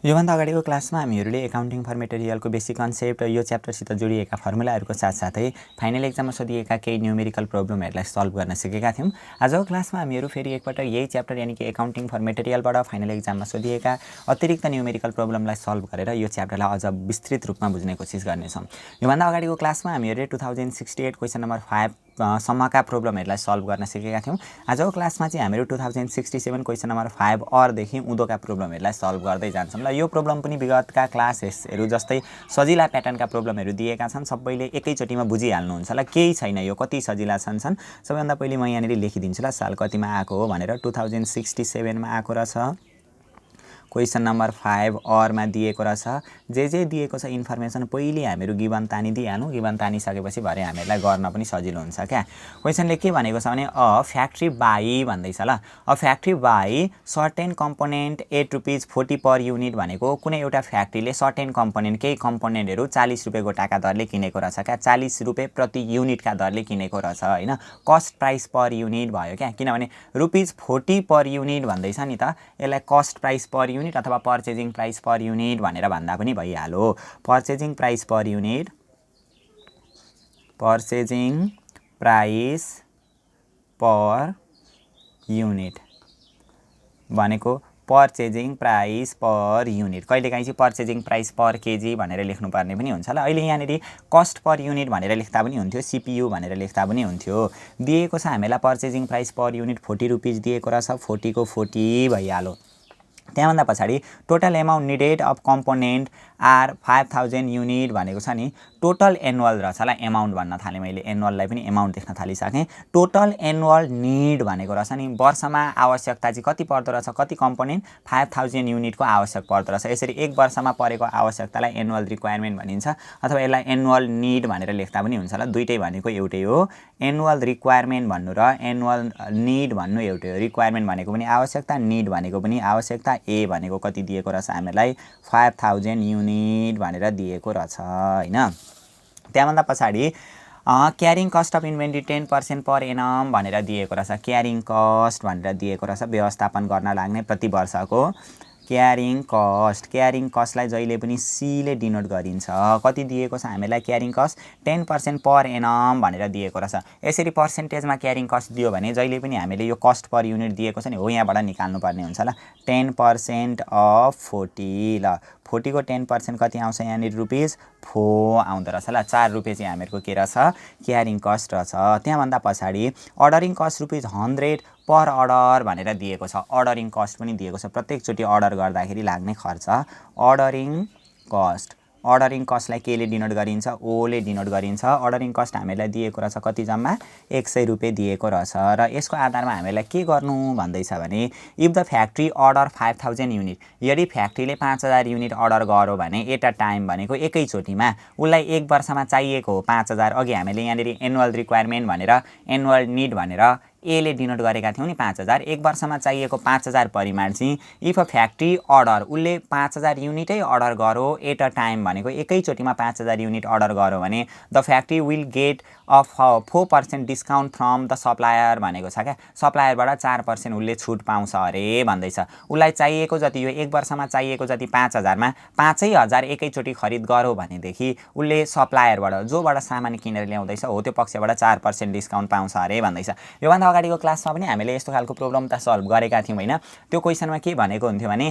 योभन्दा अगाडिको क्लासमा हामीहरूले एकाउन्टिङ फर मेटेरियलको बेसिक कन्सेप्ट यो च्याप्टरसित जोडिएका फर्मुलाहरूको साथसाथै फाइनल एक्जाममा सोधिएका केही न्युमेरिकल प्रब्लमहरूलाई सल्भ गर्न सिकेका थियौँ। आजको क्लासमा हामीहरू फेरि एकपटक यही च्याप्टर यानि कि एकाउन्टिङ फर मेटेरियलबाट फाइनल एक्जाममा सोधिएका अतिरिक्त न्युमेरिकल प्रब्लमलाई सल्भ गरेर यो च्याप्टरलाई अझ विस्तृत रूपमा बुझ्ने कोसिस गर्नेछौँ। योभन्दा अगाडिको क्लासमा हामीहरूले 2068 क्वेसन नम्बर 5 सम्मका प्रब्लमहरूलाई सल्भ गर्न सिकेका थियौँ। आजको क्लासमा चाहिँ हामीहरू 2067 क्वेसन नम्बर 5 अरदेखि उँधोका प्रब्लमहरूलाई सल्भ गर्दै जान्छौँ। यो प्रब्लम पनि विगतका क्लासेसहरू जस्तै सजिला प्याटर्नका प्रब्लमहरू दिएका छन्, सबैले एकैचोटिमा बुझिहाल्नुहुन्छ ल, केही छैन यो कति सजिला छन्। सबैभन्दा पहिले म यहाँनिर लेखिदिन्छु ल, साल कतिमा आएको हो भनेर। 2067 मा आएको रहेछ। क्वेसन नम्बर 5 अरमा दिएको रहेछ। जे दिएको छ इन्फर्मेसन पहिले हामीहरू गिभन तानिदिइहालौँ। गिभन तानिसकेपछि भरे हामीहरूलाई गर्न पनि सजिलो हुन्छ क्या। क्वेसनले के भनेको छ भने अ फ्याक्ट्री बाई भन्दैछ ल। A factory by certain component ₹8 per unit भनेको कुनै एउटा फ्याक्ट्रीले सर्टेन कम्पोनेन्ट केही कम्पोनेन्टहरू 40 रुपियाँको टाका दरले किनेको रहेछ क्या। 40 रुपियाँ प्रति युनिटका दरले किनेको रहेछ होइन। कस्ट प्राइस पर युनिट भयो क्या, किनभने ₹40 पर युनिट भन्दैछ नि त। यसलाई कस्ट प्राइस पर युनिट अथवा पर्चेजिङ प्राइस पर युनिट भनेर भन्दा पनि भइहाल्यो। Purchasing price per unit, purchasing price per unit भनेको पर्चेजिङ प्राइस पर युनिट। कहिलेकाहीँ चाहिँ पर्चेजिङ प्राइस पर केजी भनेर लेख्नुपर्ने पनि हुन्छ ल। अहिले यहाँनिर कस्ट पर युनिट भनेर लेख्दा पनि हुन्थ्यो, सीपीयू भनेर लेख्दा पनि हुन्थ्यो। दिएको छ हामीलाई पर्चेजिङ प्राइस पर युनिट ₹40 दिएको रहेछ। 40 को 40 भइहाल्यो। त्यहाँभन्दा पछाडि total amount needed of component are 5000 unit भनेको छ नि। टोटल एनुअल रहेछ ल, एमाउन्ट भन्न थालेँ मैले, एनुअललाई पनि एमाउन्ट देख्न थालिसकेँ। टोटल एनुअल निड भनेको रहेछ नि, वर्षमा आवश्यकता चाहिँ कति पर्दो रहेछ, कति कम्पोनेन्ट 5000 युनिटको आवश्यक पर्दो रहेछ। यसरी एक वर्षमा परेको आवश्यकतालाई एनुअल रिक्वायरमेन्ट भनिन्छ अथवा यसलाई एनुअल निड भनेर लेख्दा पनि हुन्छ ल। दुइटै भनेको एउटै हो। एनुअल रिक्वायरमेन्ट भन्नु र एनुअल निड भन्नु एउटै हो। रिक्वायरमेन्ट भनेको पनि आवश्यकता, निड भनेको पनि आवश्यकता। ए भनेको कति दिएको रहेछ हामीलाई 5000 युनिट भनेर दिएको रहेछ होइन। त्यहाँभन्दा पछाडि carrying cost of inventory 10% per annum भनेर दिएको रहेछ। क्यारिङ कस्ट भनेर दिएको रहेछ, व्यवस्थापन गर्न लाग्ने प्रति वर्षको क्यारिङ कस्ट। क्यारिङ कस्टलाई जहिले पनि सीले डिनोट गरिन्छ। कति दिएको छ हामीलाई क्यारिङ कस्ट 10% पर एनम भनेर दिएको रहेछ। यसरी पर्सेन्टेजमा क्यारिङ कस्ट दियो भने जहिले पनि हामीले यो कस्ट पर युनिट दिएको छ नि हो, यहाँबाट निकाल्नुपर्ने हुन्छ ल। 10% अफ 40 ल। 40 को 10% कति आउँछ यहाँनिर ₹4 आउँदो रहेछ ल। 4 रुपियाँ चाहिँ हामीहरूको के रहेछ, क्यारिङ कस्ट रहेछ। त्यहाँभन्दा पछाडि अर्डरिङ कस्ट ₹100 पर अर्डर भनेर दिएको छ। अर्डरिङ कस्ट पनि दिएको छ, प्रत्येकचोटि अर्डर गर्दाखेरि लाग्ने खर्च अर्डरिङ कस्ट। अर्डरिङ कस्टलाई केले डिनोट गरिन्छ, ओले डिनोट गरिन्छ। अर्डरिङ कस्ट हामीलाई दिएको रहेछ कति, जम्मा 100 रुपियाँ दिएको रहेछ। र यसको आधारमा हामीलाई के गर्नु भन्दैछ भने if the factory order 5000 unit, यदि फ्याक्ट्रीले 5000 युनिट अर्डर गर्यो भने एट अ टाइम भनेको एकैचोटिमा उसलाई एक वर्षमा चाहिएको हो 5000। अघि हामीले यहाँनिर एनुअल रिक्वायरमेन्ट भनेर एनुअल निड भनेर एले डिनोट गरेका थियौँ नि 5000। एक वर्षमा चाहिएको 5000 परिमाण चाहिँ इफ अ फ्याक्ट्री अर्डर, उसले 5000 युनिटै अर्डर गर्यो एट अ टाइम भनेको एकैचोटिमा 5000 युनिट अर्डर गर्यो भने the factory will get a 4% discount from the supplier भनेको छ क्या। सप्लायरबाट 4% उसले छुट पाउँछ अरे भन्दैछ। उसलाई चाहिएको जति, यो एक वर्षमा चाहिएको जति 5000मा 5000 एकैचोटि खरिद गर्यो भनेदेखि उसले सप्लायरबाट, जोबाट सामान किनेर ल्याउँदैछ हो त्यो पक्षबाट 4% डिस्काउन्ट पाउँछ अरे भन्दैछ। योभन्दा अगाडिको क्लासमा पनि हामीले यस्तो खालको प्रब्लम त सल्भ गरेका थियौँ होइन। त्यो क्वेसनमा के भनेको हुन्थ्यो भने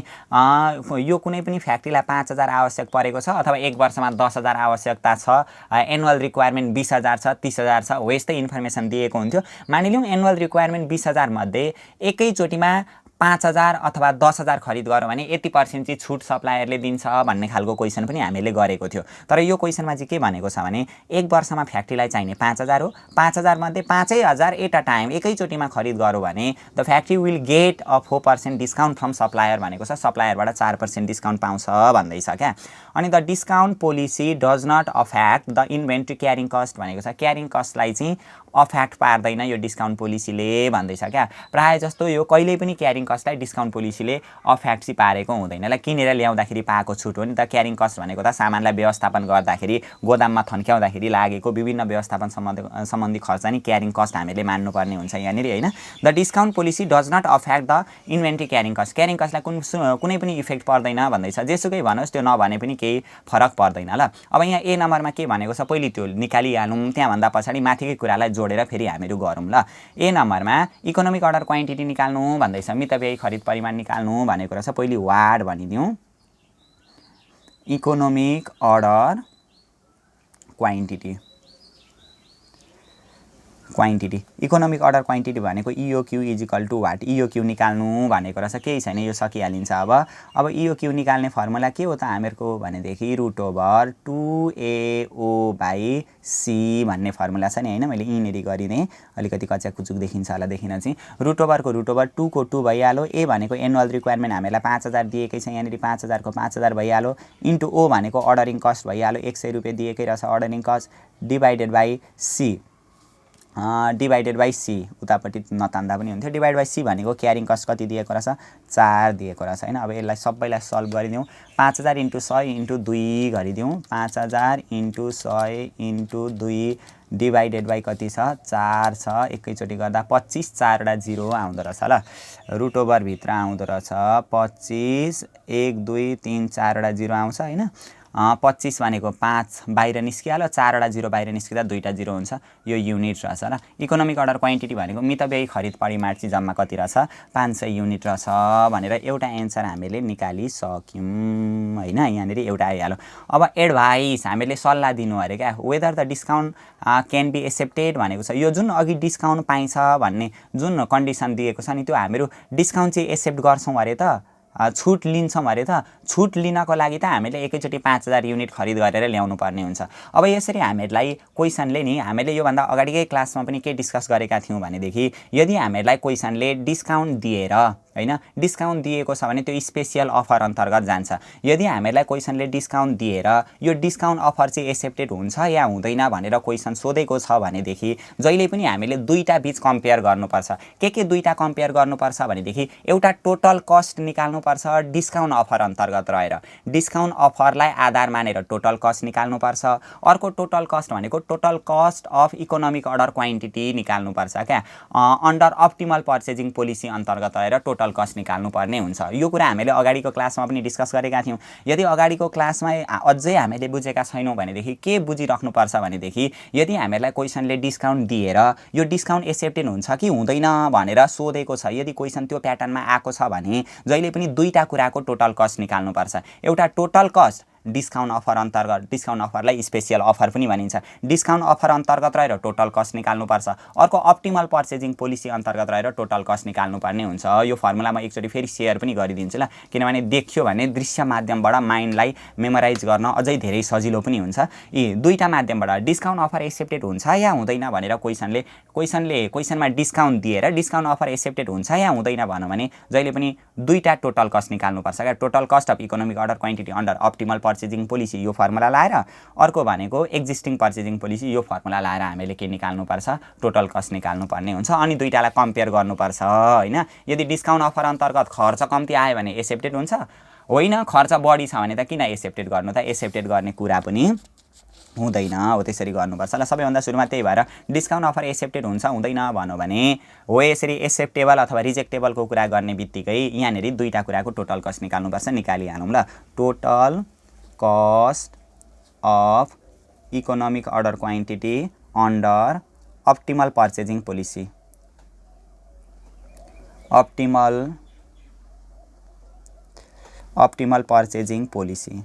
यो कुनै पनि फ्याक्ट्रीलाई 5000 आवश्यक परेको छ अथवा एक वर्षमा 10000 आवश्यकता छ, एनुअल रिक्वायरमेन्ट 20000 छ, 30000 छ, हो यस्तै इन्फर्मेसन दिएको हुन्थ्यो। मानिलिउँ एनुअल रिक्वायरमेन्ट 20000 मध्ये एकैचोटिमा 5000 अथवा 10000 खरिद गर्यो भने यति % चाहिँ छुट सप्लायरले दिन्छ भन्ने खालको क्वेसन पनि हामीले गरेको थियो। तर यो क्वेसनमा चाहिँ के भनेको छ भने एक वर्षमा फ्याक्ट्रीलाई चाहिने 5000 हो, 5000 मध्ये 5000 एट अ टाइम एकैचोटिमा खरिद गर्यो भने the factory will get a 4% discount from supplier भनेको छ। सप्लायरबाट 4% डिस्काउन्ट पाउँछ भन्दैछ क्या। अनि the discount policy does not affect the inventory carrying cost भनेको छ। क्यारिङ कस्टलाई चाहिँ अफेक्ट पार्दैन यो डिस्काउन्ट पोलिसीले भन्दैछ क्या। प्रायः जस्तो यो कहिल्यै पनि क्यारिङ कस्टलाई डिस्काउन्ट पोलिसीले अफेक्ट चाहिँ पारेको हुँदैन। ल किनेर ल्याउँदाखेरि पाएको छुट हो नि त। क्यारिङ कस्ट भनेको त सामानलाई व्यवस्थापन गर्दाखेरि गोदाममा थन्क्याउँदाखेरि लागेको विभिन्न व्यवस्थापन सम्बन्धी खर्च नि क्यारिङ कस्ट हामीले मान्नुपर्ने हुन्छ यहाँनिर हैन। The discount policy does not affect the inventory carrying cost. Carrying कस्टलाई कुनै पनि इफेक्ट पर्दैन भन्दैछ। जेसुकै भनोस् त्यो नभने पनि केही फरक पर्दैन। ल अब यहाँ ए नम्बरमा के भनेको छ पहिले त्यो निकालिहालौँ, त्यहाँभन्दा पछाडि माथिकै कुरालाई जोडेर फेरि हामीहरू गरौँ। ल ए नम्बरमा इकोनोमिक अर्डर क्वान्टिटी निकाल्नु भन्दैछ, मितव्ययी खरिद परिमाण निकाल्नु भनेको रहेछ। पहिले वार्ड भनिदिउँ, economic order quantity. Economic order quantity भनेको EOQ is equal to what, EOQ निकाल्नु भनेको रहेछ। केही छैन, यो सकिहालिन्छ। अब इओक्यू निकाल्ने फर्मुला के हो त हामीहरूको भनेदेखि रुट ओभर 2AO/C भन्ने फर्मुला छ नि हैन। मैले यिनेरी गरिदिएँ, अलिकति कच्चा कुचुक देखिन्छ होला, देखिन चाहिँ रुट ओभरको रुट ओभर 2 को 2 भइहाल्यो। ए भनेको एनुअल रिक्वायरमेन्ट हामीलाई 5000 दिएकै छ, यहाँनिर 5000 को 5000 भइहाल्यो। इन्टु ओ भनेको अर्डरिङ कस्ट भइहाल्यो, 100 रुपियाँ दिएकै रहेछ ordering cost, divided by C, divided by C उतापट्टि नतान्दा पनि हुन्थ्यो। डिभाइड बाई सी भनेको क्यारिङ कस्ट कति दिएको रहेछ, 4 दिएको रहेछ हैन। अब यसलाई सबैलाई सल्भ गरिदिउँ, 5000 × 100 × 2 गरिदिउँ, 5000 × 100 × 2 डिभाइडेड बाई कति छ, 4 छ। एकैचोटि गर्दा 25, 4 वटा 0 आउँदो रहेछ। ल रुट ओभरभित्र आउँदो रहेछ 25, 1 2 3 4 वटा 0 आउँछ हैन। 25 भनेको 5 बाहिर निस्किहाल्यो, 4 वटा 0 बाहिर निस्किँदा 2टा 0 हुन्छ, यो युनिट रहेछ। ल इकोनोमिक अर्डर क्वान्टिटी भनेको मितव्ययी खरिद परिमाण चाहिँ जम्मा कति रहेछ, 500 युनिट रहेछ भनेर एउटा एन्सर हामीले निकालिसक्यौँ हैन। यहाँनिर एउटा आइहाल्यो। अब एडभाइस हामीले सल्लाह दिनु अरे क्या, whether the discount can be accepted भनेको छ। यो जुन अघि डिस्काउन्ट पाइन्छ भन्ने जुन कन्डिसन दिएको छ नि, त्यो हामीहरू डिस्काउन्ट चाहिँ एक्सेप्ट गर्छौँ अरे त, छुट लिन्छौँ अरे त। छुट लिनको लागि त हामीले एकैचोटि 5000 युनिट खरिद गरेर ल्याउनु पर्ने हुन्छ। अब यसरी हामीहरूलाई क्वेसनले नि, हामीले योभन्दा अगाडिकै क्लासमा पनि के डिस्कस गरेका थियौँ भनेदेखि यदि हामीहरूलाई क्वेसनले डिस्काउन्ट दिएर हैन, डिस्काउन्ट दिएको छ भने त्यो स्पेशल अफर अन्तर्गत जान्छ। यदि हामीलाई क्वेसनले डिस्काउन्ट दिएर यो डिस्काउन्ट अफर चाहिँ एक्सेप्टेड हुन्छ या हुँदैन भनेर क्वेसन सोधेको छ भनेदेखि जहिले पनि हामीले दुईटा बीच कम्पेयर गर्नुपर्छ। के दुईटा कम्पेयर गर्नुपर्छ भनेदेखि एउटा टोटल कस्ट निकाल्नुपर्छ डिस्काउन्ट अफर अन्तर्गत रहेर, डिस्काउन्ट अफरलाई आधार मानेर टोटल कस्ट निकाल्नुपर्छ। अर्को टोटल कस्ट भनेको total cost of economic order quantity निकाल्नुपर्छ क्या, अन्डर अप्टिमल पर्चेजिङ पोलिसी अन्तर्गत रहेर टोटल कस्ट निकाल्नु पर्ने हुन्छ। यो कुरा हामीले अगाडिको क्लासमा पनि डिस्कस गरेका थियौँ। यदि अगाडिको क्लासमा अझै हामीले बुझेका छैनौँ भनेदेखि के बुझिराख्नुपर्छ भनेदेखि यदि हामीलाई क्वेसनले डिस्काउन्ट दिएर यो डिस्काउन्ट एक्सेप्टेड हुन्छ कि हुँदैन भनेर सोधेको छ, यदि क्वेसन त्यो प्याटर्नमा आएको छ भने जहिले पनि दुईटा कुराको टोटल कस्ट निकाल्नुपर्छ। एउटा टोटल कस्ट डिस्काउन्ट अफर अन्तर्गत, डिस्काउन्ट अफरलाई स्पेशल अफर पनि भनिन्छ, डिस्काउन्ट अफर अन्तर्गत रहेर टोटल कस्ट निकाल्नुपर्छ। अर्को अप्टिमल पर्चेजिङ पोलिसी अन्तर्गत रहेर टोटल कस्ट निकाल्नुपर्ने हुन्छ। यो फर्मुला म एकचोटि फेरि सेयर पनि गरिदिन्छु ल, किनभने देख्यो भने दृश्य माध्यमबाट माइन्डलाई मेमोराइज गर्न अझै धेरै सजिलो पनि हुन्छ। यी दुईटा माध्यमबाट डिस्काउन्ट अफर एक्सेप्टेड हुन्छ या हुँदैन भनेर क्वेसनमा डिस्काउन्ट दिएर डिस्काउन्ट अफर एक्सेप्टेड हुन्छ या हुँदैन भनौँ भने जहिले पनि दुईटा टोटल कस्ट निकाल्नुपर्छ क्या। Total cost of economic order quantity under optimal purchasing policy यो फर्मुला लाएर, अर्को भनेको एक्जिस्टिङ पर्चेजिङ पोलिसी यो फर्मुला लाएर हामीले के निकाल्नुपर्छ, टोटल कस्ट निकाल्नुपर्ने हुन्छ। अनि दुईटालाई कम्पेयर गर्नुपर्छ हैन। यदि डिस्काउन्ट अफर अन्तर्गत खर्च कम्ती आयो भने एक्सेप्टेड हुन्छ, होइन खर्च बढी छ भने त किन एक्सेप्टेड गर्नु त, एक्सेप्टेड गर्ने कुरा पनि हुँदैन हो, त्यसरी गर्नुपर्छ। ल सबैभन्दा सुरुमा त्यही भएर डिस्काउन्ट अफर एक्सेप्टेड हुन्छ हुँदैन भन्यो भने हो, यसरी एक्सेप्टेबल अथवा रिजेक्टेबलको कुरा गर्ने बित्तिकै यहाँनिर दुईटा कुराको टोटल कस्ट निकाल्नुपर्छ। निकालिहालौँ ल, total cost of economic order quantity under optimal purchasing policy, optimal purchasing policy,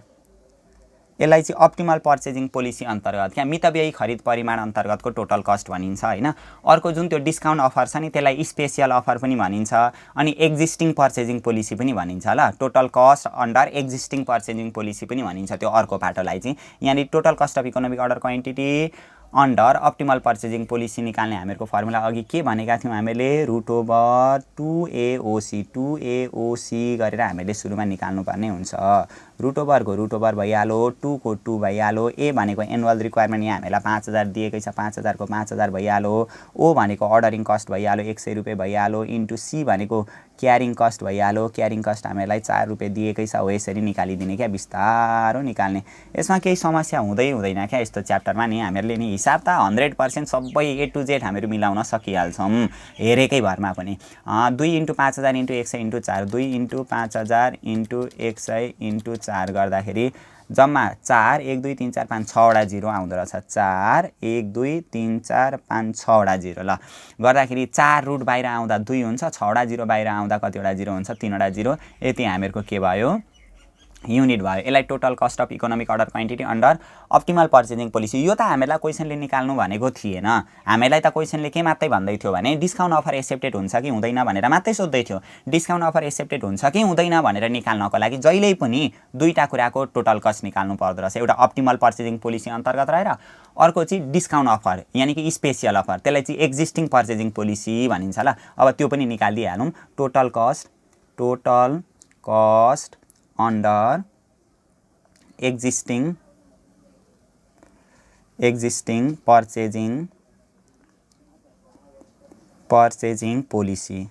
यसलाई चाहिँ अप्टिमल पर्चेजिङ पोलिसी अन्तर्गत क्या मितव्ययी खरिद परिमाण अन्तर्गतको टोटल कस्ट भनिन्छ हैन। अर्को जुन त्यो डिस्काउन्ट अफर छ नि त्यसलाई स्पेशल अफर पनि भनिन्छ, अनि एक्जिस्टिङ पर्चेजिङ पोलिसी पनि भनिन्छ। ल total cost under existing purchasing policy पनि भनिन्छ त्यो अर्को पाटोलाई चाहिँ। यहाँनिर total cost of economic order quantity under optimal purchasing policy निकाल्ने हामीहरूको फर्मुला अघि के भनेका थियौँ हामीले, रुट ओभर 2AOC गरेर हामीले सुरुमा निकाल्नुपर्ने हुन्छ। रुट ओभरको रुट ओभर भइहाल्यो, 2 को 2 भइहाल्यो, ए भनेको एनुअल रिक्वायरमेन्ट यहाँ हामीलाई 5000 दिएकै छ, 5000 को 5000 भइहाल्यो, ओ भनेको अर्डरिङ कस्ट भइहाल्यो 100 रुपियाँ भइहाल्यो, इन्टु सी भनेको क्यारिङ कस्ट भइहाल्यो। क्यारिङ कस्ट हामीलाई 4 रुपियाँ दिएकै छ, हो यसरी निकालिदिने क्या, बिस्तारो निकाल्ने। यसमा केही समस्या हुँदैन क्या यस्तो च्याप्टरमा नि। हामीहरूले नि हिसाब त 100% सबै A to Z हामीहरू मिलाउन सकिहाल्छौँ हेरेकै भरमा पनि। 2 × 5000 × 100 × 4, 2 × 5000 × 100 × 4 गर्दाखेरि जम्मा 4 1 2 3 4 5 6वटा जिरो आउँदो रहेछ। 4 1 2 3 4 5 6वटा जिरो। ल गर्दाखेरि 4 रुट बाहिर आउँदा 2 हुन्छ, 6वटा जिरो बाहिर आउँदा कतिवटा जिरो हुन्छ, 3वटा जिरो। यति हामीहरूको के भयो, युनिट भयो। यसलाई total cost of economic order quantity under optimal purchasing policy. यो त हामीलाई क्वेसनले निकाल्नु भनेको थिएन। हामीलाई त क्वेसनले के मात्रै भन्दै थियो भने डिस्काउन्ट अफर एक्सेप्टेड हुन्छ कि हुँदैन भनेर मात्रै सोध्दै थियो। डिस्काउन्ट अफर एक्सेप्टेड हुन्छ कि हुँदैन भनेर निकाल्नको लागि जहिल्यै पनि दुईटा कुराको टोटल कस्ट निकाल्नु पर्दो रहेछ। एउटा अप्टिमल पर्चेजिङ पोलिसी अन्तर्गत रहेर, अर्को चाहिँ डिस्काउन्ट अफर यानि कि स्पेसियल अफर, त्यसलाई चाहिँ एक्जिस्टिङ पर्चेजिङ पोलिसी भनिन्छ। ल अब त्यो पनि निकालिदिइहालौँ। Total cost under existing purchasing policy।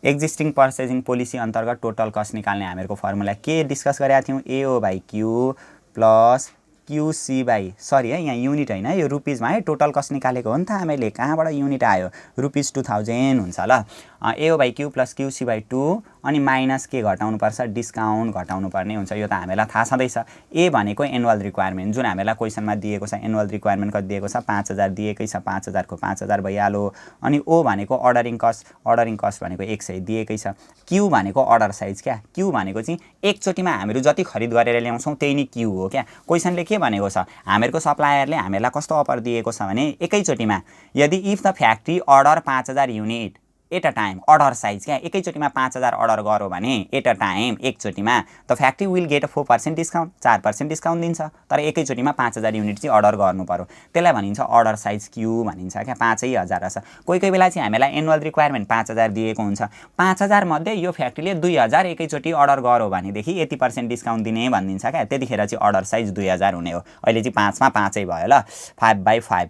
Existing purchasing policy अन्तर्गत टोटल कस्ट निकाल्ने हामीहरूको फर्मुला के डिस्कस गरेका थियौँ, AO/Q प्लस QC/ सरी है यहाँ युनिट होइन, यो रुपिजमा है टोटल कस्ट निकालेको हो नि त हामीले। कहाँबाट युनिट आयो, रुपिज 2000 हुन्छ। ल AO/Q प्लस QC/2 अनि माइनस के घटाउनु पर्छ, डिस्काउन्ट घटाउनु पर्ने हुन्छ। यो त हामीलाई थाहा छँदैछ। ए भनेको एनुअल रिक्वायरमेन्ट, जुन हामीलाई क्वेसनमा दिएको छ। एनुअल रिक्वायरमेन्ट कति दिएको छ, 5000 दिएकै छ, 5000 को 5000 भइहाल्यो। अनि ओ भनेको अर्डरिङ कस्ट भनेको 100 दिएकै छ। क्यू भनेको अर्डर साइज क्या, क्यू भनेको चाहिँ एकचोटिमा हामीहरू जति खरिद गरेर ल्याउँछौँ त्यही नै क्यू हो क्या। क्वेसनले के भनेको छ, हामीहरूको सप्लायरले हामीलाई कस्तो अफर दिएको छ भने एकैचोटिमा यदि if the factory order 5000 unit at a time, order size क्या, एकैचोटिमा 5000 अर्डर गऱ्यो भने एट अ टाइम एकचोटिमा, the factory will get 4% discount, 4% discount दिन्छ। तर एकैचोटिमा 5000 युनिट चाहिँ अर्डर गर्नु पर्यो, त्यसलाई भनिन्छ अर्डर साइज क्यू भनिन्छ क्या। 5000 रहेछ। कोही बेला चाहिँ हामीलाई एनुअल रिक्वायरमेन्ट 5000 दिएको हुन्छ, 5000 मध्ये यो फ्याक्ट्रीले 2000 एकैचोटि अर्डर गर्यो भनेदेखि 80% डिस्काउन्ट दिने भनिदिन्छ क्या। त्यतिखेर चाहिँ अर्डर साइज 2000 हुने हो। अहिले चाहिँ 5 मा 5 भयो। ल 5/5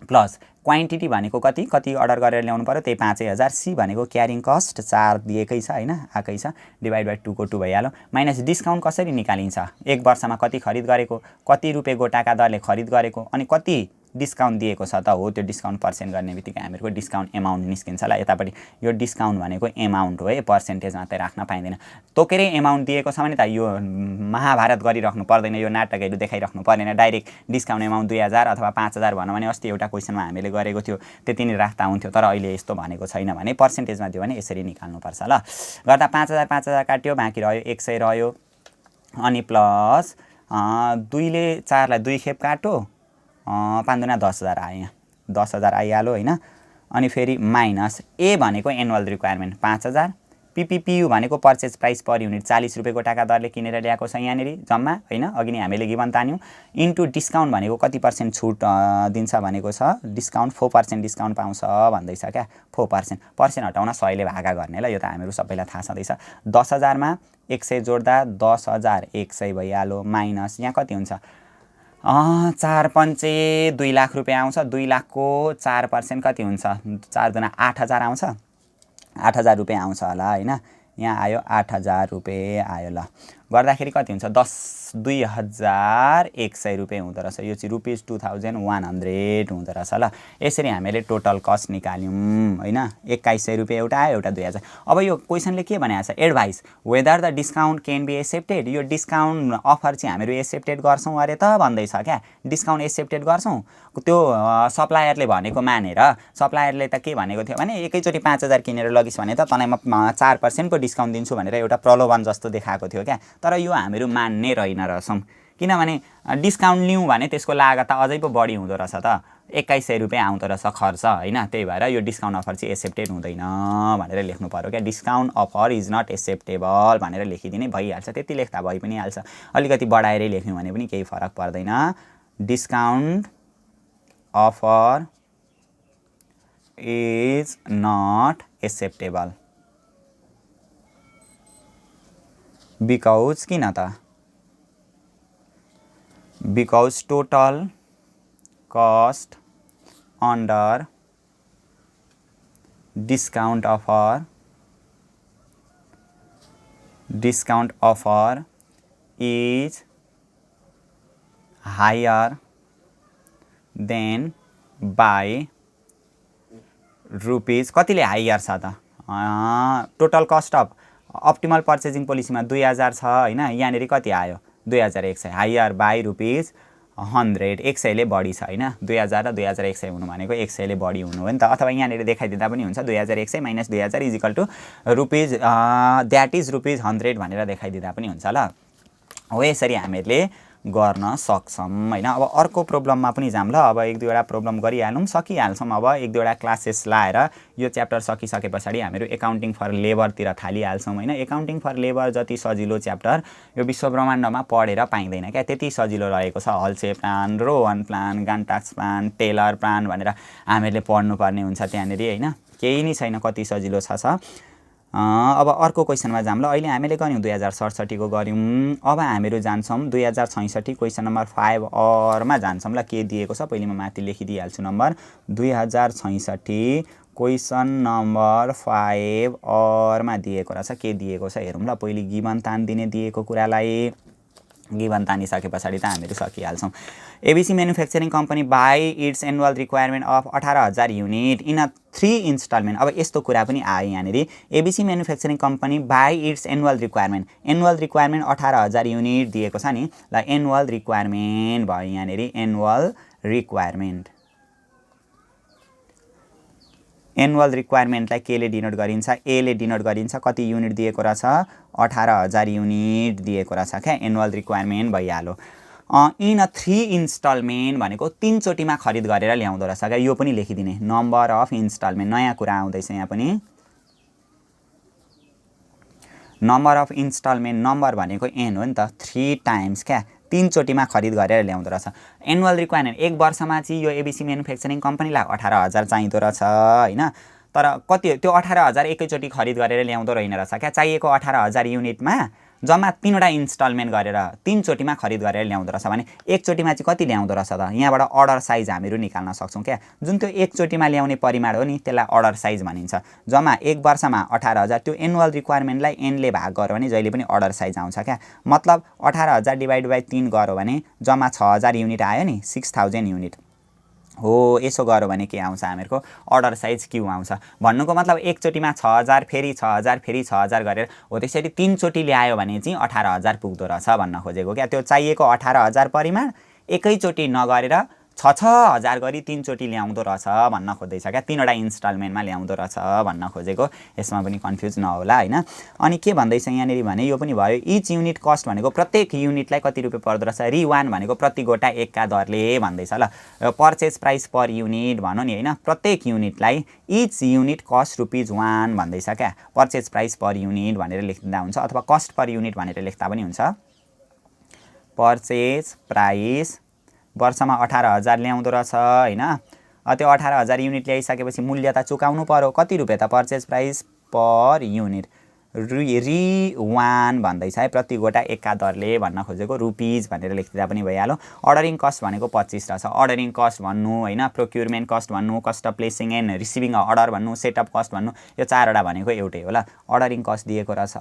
प्लस क्वान्टिटी भनेको कति अर्डर गरेर ल्याउनु पर्यो, त्यही 5000। सी भनेको क्यारिङ कस्ट 4 दिएकै छ होइन, आएकै छ, डिभाइड बाई 2 को 2 भइहाल्यो। माइनस डिस्काउन्ट कसरी निकालिन्छ, एक वर्षमा कति खरिद गरेको, कति रुपियाँ गोटाका दरले खरिद गरेको, अनि कति डिस्काउन्ट दिएको छ त, हो त्यो डिस्काउन्ट पर्सेन्ट गर्ने बित्तिकै हामीहरूको डिस्काउन्ट एमाउन्ट निस्किन्छ। ल यतापट्टि यो डिस्काउन्ट भनेको एमाउन्ट हो है, पर्सेन्टेज मात्रै राख्न पाइँदैन। तोकेरै एमाउन्ट दिएको छ भने त यो महाभारत गरिराख्नु पर्दैन, यो नाटकहरू देखाइराख्नु पर्दैन। डाइरेक्ट डिस्काउन्ट एमाउन्ट 2000 अथवा 5000 भनौँ भने अस्ति एउटा क्वेसनमा हामीले गरेको थियो, त्यति नै राख्दा हुन्थ्यो। तर अहिले यस्तो भनेको छैन भने पर्सेन्टेजमा दियो भने यसरी निकाल्नुपर्छ। ल गर्दा 5000 काट्यो, बाँकी रह्यो 100 रह्यो। अनि प्लस 2 ले 4 लाई 2 खेप काट्यो, 5 दुना 10000 आयो, यहाँ 10000 आइहाल्यो होइन। अनि फेरि माइनस ए भनेको एनुअल रिक्वायरमेन्ट 5000, PPPU भनेको पर्चेज प्राइस पर युनिट 40 रुपियाँ गोटाका दरले किनेर ल्याएको छ यहाँनिर जम्मा होइन, अघि नै हामीले गिभन तान्यौँ। इन्टु डिस्काउन्ट भनेको कति पर्सेन्ट छुट दिन्छ भनेको छ, डिस्काउन्ट 4% डिस्काउन्ट पाउँछ भन्दैछ क्या। 4% पर्सेन्ट हटाउन 100 ले भागा गर्ने। ल यो त हामीहरू सबैलाई थाहा छँदैछ। 10000 मा 100 जोड्दा 10100 भइहाल्यो। माइनस यहाँ कति हुन्छ, 4 पंचे 2 लाख रुपियाँ आउँछ। 2 लाखको 4% कति हुन्छ, 4 दुना 8000 आउँछ, 8000 रुपियाँ आउँछ होला होइन। यहाँ आयो 8000 रुपियाँ आयो। ल गर्दाखेरि कति हुन्छ, 2100 रुपियाँ हुँदो रहेछ। यो चाहिँ रुपिज 2100 हुँदो रहेछ। ल यसरी हामीले टोटल कस्ट निकाल्यौँ होइन। 2100 रुपियाँ एउटा आयो, एउटा 2000। अब यो क्वेसनले के भनेको छ, advise whether the discount can be accepted, यो डिस्काउन्ट अफर चाहिँ हामीहरू एक्सेप्टेड गर्छौँ अरे त भन्दैछ क्या। डिस्काउन्ट एक्सेप्टेड गर्छौँ, त्यो सप्लायरले भनेको मानेर। सप्लायरले त के भनेको थियो भने एकैचोटि 5000 किनेर लगिस् भने त तँलाई म 4% को डिस्काउन्ट दिन्छु भनेर एउटा प्रलोभन जस्तो देखाएको थियो क्या। तर यो हामीहरू मान्ने रहेन रहेछौँ, किनभने डिस्काउन्ट लिउँ भने त्यसको लागत त अझै पो बढी हुँदो रहेछ त, 2100 रुपियाँ आउँदो रहेछ खर्च होइन। त्यही भएर यो डिस्काउन्ट अफर चाहिँ एक्सेप्टेड हुँदैन भनेर लेख्नु पर्यो क्या। Discount offer is not acceptable भनेर लेखिदिने भइहाल्छ। त्यति लेख्दा भइ पनि हाल्छ, अलिकति बढाएरै लेख्यौँ भने पनि केही फरक पर्दैन। Discount offer is not acceptable because, किन त, because total cost under discount offer discount offer is higher than by rupees कतिले हायर छ त total cost of optimal purchasing पोलिसीमा 2000 छ हैन यहाँनेरि कति आयो 2100 हायर बाई रुपिज 100 100ले बढी छ हैन 2000 र 2100 हुनु भनेको 100ले बढी हुनु हो नि त अथवा यहाँनेरि देखाइदिँदा पनि हुन्छ 2100 minus 2000 is equal to rupees that is rupees 100 भनेर देखाइदिँदा पनि हुन्छ ल हो यसरी हामीहरूले गर्न सक्छौं हैन अब अर्को प्रब्लममा पनि जाम ल अब एक दुईवटा प्रब्लम गरिहालौं सकिहाल्छौं अब एक दुईवटा क्लासेस लाएर यो च्याप्टर सकिसकेपछि हामीहरू एकाउन्टिङ फर लेबर तिर थालिहाल्छौं हैन एकाउन्टिङ फर लेबर जति सजिलो च्याप्टर यो विश्वब्रह्माण्डमा पढेर पाइदैन क्या त्यति सजिलो रहेको छ Halsey plan Rowan plan Gantt task plan Taylor plan भनेर हामीहरूले पढ्नु पर्ने हुन्छ त्यहाँनेरि हैन केही नै छैन कति सजिलो छ अब अर्को क्वेशनमा जाम ल अहिले हामीले गर्यौं 2067 को गर्यौं अब हामीहरू जान्छौं 2066 क्वेशन नम्बर 5 और मा जान्छौं ल के दिएको छ पहिले म माथि लेखिदिइहाल्छु नम्बर 2066 क्वेशन नम्बर 5 और मा दिएको रहेछ के दिएको छ हेरौं ल पहिले गिवन तान दिने दिएको कुरालाई गिवन तानिसकेपछि त हामीहरू सकिहाल्छौं ABC manufacturing company buy its annual requirement of 18,000 unit in a 3 instalment अब यस्तो कुरा पनि आयो यहाँनेरि ABC manufacturing company buy its annual requirement 18,000 unit दिएको छ नि ल एनुअल रिक्वायरमेंट भयो यहाँनेरि एनुअल रिक्वायरमेन्टलाई केले डिनोट गरिन्छ ए ले डिनोट गरिन्छ कति युनिट दिएको रहेछ 18,000 युनिट दिएको रहेछ क्या एनुअल रिक्वायरमेन्ट भइहाल्यो इन अ 3 इन्स्टलमेन्ट भनेको 3 चोटीमा खरिद गरेर ल्याउँदो रहेछ क्या यो पनि लेखिदिने नम्बर अफ इन्स्टलमेन्ट नयाँ कुरा आउँदैछ यहाँ पनि नम्बर अफ इन्स्टलमेन्ट नम्बर भनेको एन हो नि त 3 टाइम्स क्या 3 चोटीमा खरिद गरेर ल्याउँदो रहेछ एनुअल रिक्वायरमेन्ट एक वर्षमा चाहिँ यो एबीसी मैन्युफैक्चरिंग कम्पनीलाई 18,000 चाहिँदो रहेछ हैन तर कति त्यो 18,000 एकैचोटी खरिद गरेर ल्याउँदो रहेन रहेछ क्या चाहिएको 18,000 युनिटमा जम्मा 3 वटा इन्स्टलमेन्ट गरेर 3 चोटीमा खरिद गरेर ल्याउँदो रहेछ भने एक चोटीमा चाहिँ कति ल्याउँदो रहेछ त यहाँबाट अर्डर साइज हामीहरू निकाल्न सक्छौं क्या जुन त्यो एक चोटीमा ल्याउने परिमाण हो नि त्यसलाई अर्डर साइज भनिन्छ जम्मा एक वर्षमा 18,000 त्यो एनुअल रिक्वायरमेन्टलाई एन ले भाग गर्यो भने जहिले पनि अर्डर साइज आउँछ क्या मतलब 18,000 डिवाइड बाइ 3 गर्यो भने जम्मा 6,000 युनिट आयो नि 6,000 युनिट हो यसो गर्यो भने के आउँछ हामीहरुको अर्डर साइज क्यू आउँछ भन्नुको मतलब एकचोटीमा 6,000 फेरि 6,000 फेरि 6,000 गरेर हो त्यसरी 3 चोटी ल्यायो भने चाहिँ 18,000 पुग्दो रहेछ भन्न खोजेको क्या त्यो चाहिएको 18,000 परिमाण एकैचोटी नगरेर 6,000 गरी 3 चोटी ल्याउँदो रहेछ भन्न खोज्दैछ क्या 3 वटा इन्स्टलमेन्टमा ल्याउँदो रहेछ भन्न खोजेको यसमा पनि कन्फ्युज नहोला हैन अनि के भन्दैछ यहाँनेरि भने यो पनि भयो इच युनिट कस्ट भनेको प्रत्येक युनिटलाई कति रुपैयाँ पर्दो रहेछ रि1 भनेको प्रति गोटा 1 का दरले भन्दैछ ल पर्चेज प्राइस पर युनिट भनौं नि हैन प्रत्येक युनिटलाई इच युनिट कस्ट ₹1 भन्दैछ क्या पर्चेज प्राइस पर युनिट भनेर लेख्दा हुन्छ अथवा कस्ट पर युनिट भनेर लेख्दा पनि हुन्छ पर्चेज प्राइस वर्षमा 18,000 ल्याउँदो रहेछ हैन त्यो 18,000 युनिट ल्याइसकेपछि मूल्य त चुकाउनु पर्यो कति रुपैयाँ त पर्चेज प्राइस पर युनिट रि1 भन्दैछ है प्रति गोटा 1 का दरले भन्न खोजेको रुपीज भनेर लेख्दिदा पनि भइहाल्यो अर्डरिङ कस्ट भनेको 25 रहेछ अर्डरिङ कस्ट भन्नु हैन प्रोक्युरमेन्ट कस्ट भन्नु cost of placing and receiving order भन्नु सेटअप कस्ट भन्नु यो चारवटा भनेको एउटै हो ल अर्डरिङ कस्ट दिएको रहेछ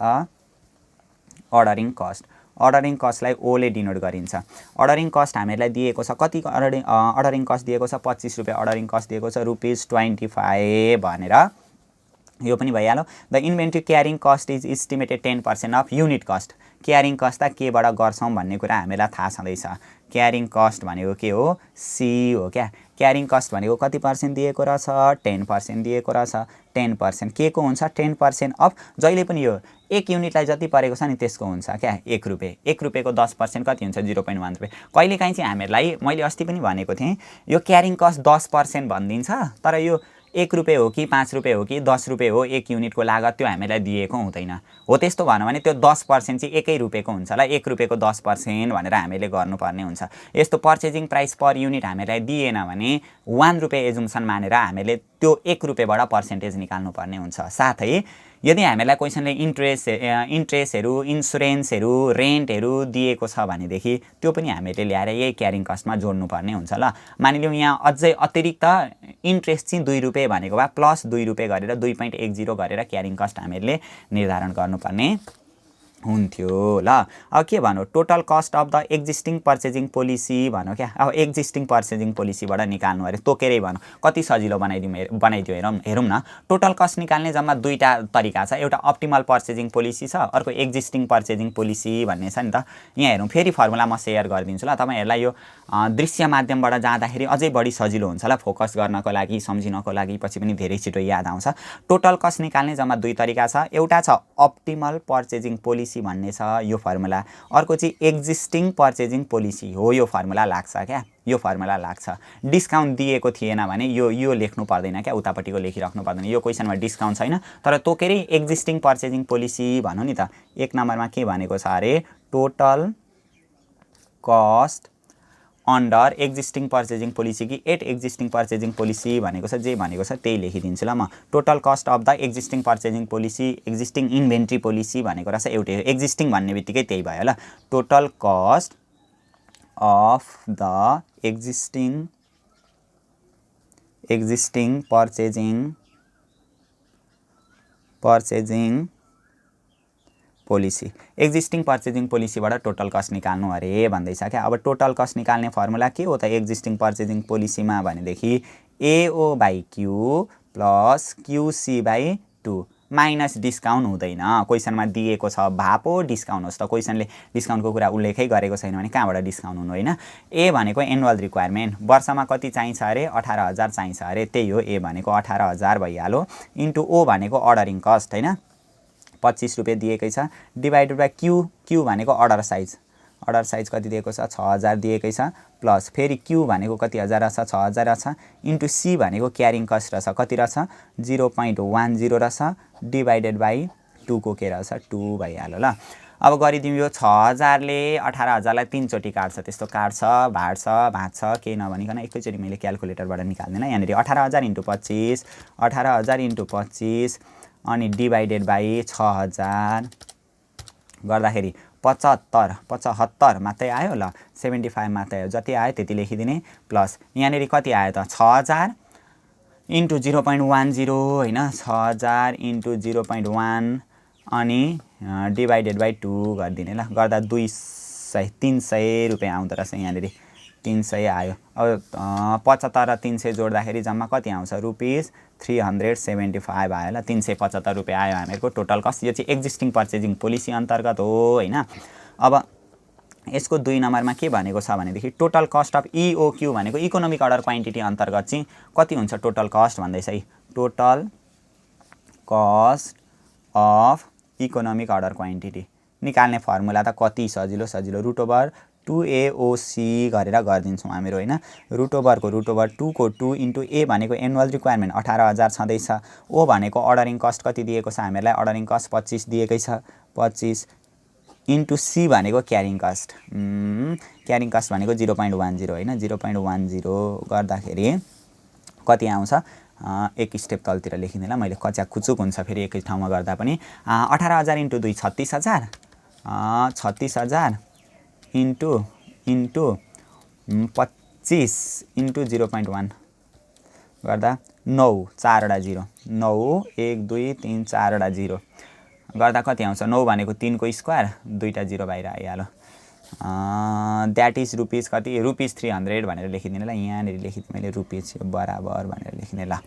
अर्डरिङ कस्टलाई ओ ले डिनोट गरिन्छ अर्डरिङ कस्ट हामीलाई दिएको छ कति अर्डरिङ कस्ट दिएको छ 25 रुपैयाँ अर्डरिङ कस्ट दिएको छ ₹25 भनेर यो पनि भइहाल्यो the inventory carrying cost is estimated 10% of unit cost carrying cost त केबाट गर्छौं भन्ने कुरा हामीलाई थाहा छँदैछ क्यारिङ कस्ट भनेको के हो सी हो क्या क्यारिङ कस्ट भनेको कति पर्सेन्ट दिएको रहेछ 10% दिएको रहेछ 10% के को हुन्छ 10% अफ जहिले पनि यो एक युनिटलाई जति परेको छ नि त्यसको हुन्छ क्या 1 रुपैयाँ 1 रुपैयाँको 10% कति हुन्छ 0.1 रुपैयाँ कहिलेकाहीँ चाहिँ हामीलाई मैले अस्ति पनि भनेको थिएँ यो क्यारिङ कस्ट 10% भनिदिन्छ तर यो 1 रुपैयाँ हो कि 5 रुपैयाँ हो कि 10 रुपैयाँ हो एक युनिटको लागत त्यो हामीलाई दिएको हुँदैन हो त्यस्तो भन्यो भने त्यो 10% चाहिँ एकै रुपैयाँको हुन्छ ल 1 रुपैयाँको 10% भनेर हामीले गर्नुपर्ने हुन्छ यस्तो पर्चेजिङ प्राइस पर युनिट हामीलाई दिएन भने 1 रुपैयाँ एजुम्सन मानेर हामीले त्यो 1 रुपैयाँबाट पर्सेन्टेज निकाल्नु पर्ने हुन्छ साथै यदि हामीलाई क्वेशनले इन्ट्रेस्टहरु इन्स्योरेन्सहरु रेन्टहरु दिएको छ भनेदेखि त्यो पनि हामीले ल्याएर यही क्यारिङ कस्टमा जोड्नु पर्ने हुन्छ ल मानिलियौ यहाँ अझै अतिरिक्त इन्ट्रेस्ट चाहिँ 2 रुपैयाँ भनेको भए प्लस 2 रुपैयाँ गरेर 2.10 गरेर क्यारिङ कस्ट हामीले निर्धारण गर्नुपर्ने हुन्थ्यो। ल अब के भन्नु, total cost of the existing purchasing policy भन्नु क्या। अब एक्जिस्टिङ पर्चेजिङ पोलिसीबाट निकाल्नु अरे, तोकेरै भन्नु, कति सजिलो बनाइदियो हेरौँ न। टोटल कस्ट निकाल्ने जम्मा दुईवटा तरिका छ, एउटा अप्टिमल पर्चेजिङ पोलिसी छ, अर्को एक्जिस्टिङ पर्चेजिङ पोलिसी भन्ने छ नि त। यहाँ हेरौँ, फेरि फर्मुला म सेयर गरिदिन्छु ल, तपाईँहरूलाई यो दृश्य माध्यमबाट जाँदाखेरि अझै बढी सजिलो हुन्छ ल, फोकस गर्नको लागि, सम्झिनको लागि, पछि पनि धेरै छिटो याद आउँछ। टोटल कस्ट निकाल्ने जम्मा दुई तरिका छ, एउटा छ अप्टिमल पर्चेजिङ पोलिसी भन्ने छ यो फर्मुला, अर्को चाहिँ एक्जिस्टिङ पर्चेजिङ पोलिसी हो, यो फर्मुला लाग्छ क्या, यो फर्मुला लाग्छ। डिस्काउन्ट दिएको थिएन भने यो लेख्नु पर्दैन क्या, उतापट्टिको लेखिराख्नु पर्दैन, यो क्वेसनमा डिस्काउन्ट छैन, तर तोकेरै एक्जिस्टिङ पर्चेजिङ पोलिसी भन्नु नि त। एक नम्बरमा के भनेको छ अरे, total cost under existing purchasing policy कि एट एक्जिस्टिङ पर्चेजिङ पोलिसी भनेको छ, जे भनेको छ त्यही लेखिदिन्छु ल म। Total cost of the existing purchasing policy, existing inventory policy भनेको रहेछ एउटै, एक्जिस्टिङ भन्ने बित्तिकै त्यही भयो ल। Total cost of the existing purchasing policy, existing purchasing पोलिसीबाट टोटल कस्ट निकाल्नु अरे भन्दैछ क्या। अब टोटल कस्ट निकाल्ने फर्मुला के हो त एक्जिस्टिङ पर्चेजिङ पोलिसीमा भनेदेखि AO by Q plus QC by 2 minus discount हुँदैन। क्वेसनमा दिएको छ भापो डिस्काउन्ट होस् त, क्वेसनले डिस्काउन्टको कुरा उल्लेखै गरेको छैन भने कहाँबाट डिस्काउन्ट हुनु होइन। ए भनेको एनुअल रिक्वायरमेन्ट, वर्षमा कति चाहिन्छ अरे, 18,000 चाहिन्छ अरे, त्यही हो, ए भनेको 18,000 भइहाल्यो, इन्टु ओ भनेको अर्डरिङ कस्ट होइन, 25 रुपियाँ दिएकै छ, डिभाइडेड बाई क्यू भनेको अर्डर साइज कति दिएको छ, 6,000 दिएकै छ, प्लस फेरि क्यू भनेको कति हजार रहेछ, 6,000 रहेछ, इन्टु सी भनेको क्यारिङ कस्ट रहेछ, कति रहेछ, 0.10 रहेछ, डिभाइडेड बाई 2 को के रहेछ, 2 भइहाल्यो ल। अब गरिदिउँ, यो 6,000ले 18,000लाई 3 चोटि काट्छ, त्यस्तो काट्छ, भाँच्छ, केही नभनिकन एकैचोटि मैले क्यालकुलेटरबाट निकाल्दिनँ। यहाँनिर 18,000 इन्टु 25, 18,000 इन्टु 25 अनि डिभाइडेड बाई 6,000 गर्दाखेरि 75 मात्रै आयो ल, 75 मात्रै आयो, जति आयो त्यति लेखिदिने, प्लस यहाँनिर कति आयो त, 6,000 इन्टु 0.10 होइन, 6,000 इन्टु 0.1 अनि डिभाइडेड बाई 2 गरिदिने ल, गर्दा 300 रुपियाँ आउँदो रहेछ, यहाँनिर 300 आयो। अब 75 र 300 जोड्दाखेरि जम्मा कति आउँछ, रुपिस 375 आयो ल, 375 रुपियाँ आयो हामीहरूको टोटल कस्ट। यो चाहिँ एक्जिस्टिङ पर्चेजिङ पोलिसी अन्तर्गत हो होइन। अब यसको 2 नम्बरमा के भनेको छ भनेदेखि टोटल कस्ट अफ इओक्यू भनेको इकोनोमिक अर्डर क्वान्टिटी अन्तर्गत चाहिँ कति हुन्छ टोटल कस्ट भन्दैछ है, total cost of economic order quantity निकाल्ने फर्मुला त कति सजिलो, रुट ओभर 2AOC गरेर गरिदिन्छौँ हामीहरू होइन। रुट ओभर 2 को 2 इन्टु ए भनेको एनुअल रिक्वायरमेन्ट 18,000 छँदैछ, ओ भनेको अर्डरिङ कस्ट कति दिएको छ हामीहरूलाई, अर्डरिङ कस्ट 25 दिएकै छ, 25 इन्टु सी भनेको क्यारिङ कस्ट भनेको 0.10 होइन, 0.10 गर्दाखेरि कति आउँछ, एक स्टेप तलतिर लेखिदिएँ ल मैले, कच्चा खुचुक हुन्छ फेरि एकै ठाउँमा गर्दा पनि। 18,000 इन्टु 2 36,000, 36,000 इन्टु 25 इन्टु 0.1 गर्दा 9, 4वटा 0, 9 1 2 3 4वटा 0 गर्दा कति आउँछ, 9 भनेको 3 को स्क्वायर, 2टा 0 बाहिर आइहाल्यो, द्याट इज रुपिस कति, रुपिस 300 भनेर लेखिदिने ल, यहाँनिर लेखिदिएँ मैले रुपिस बराबर भनेर लेखिदिने ल,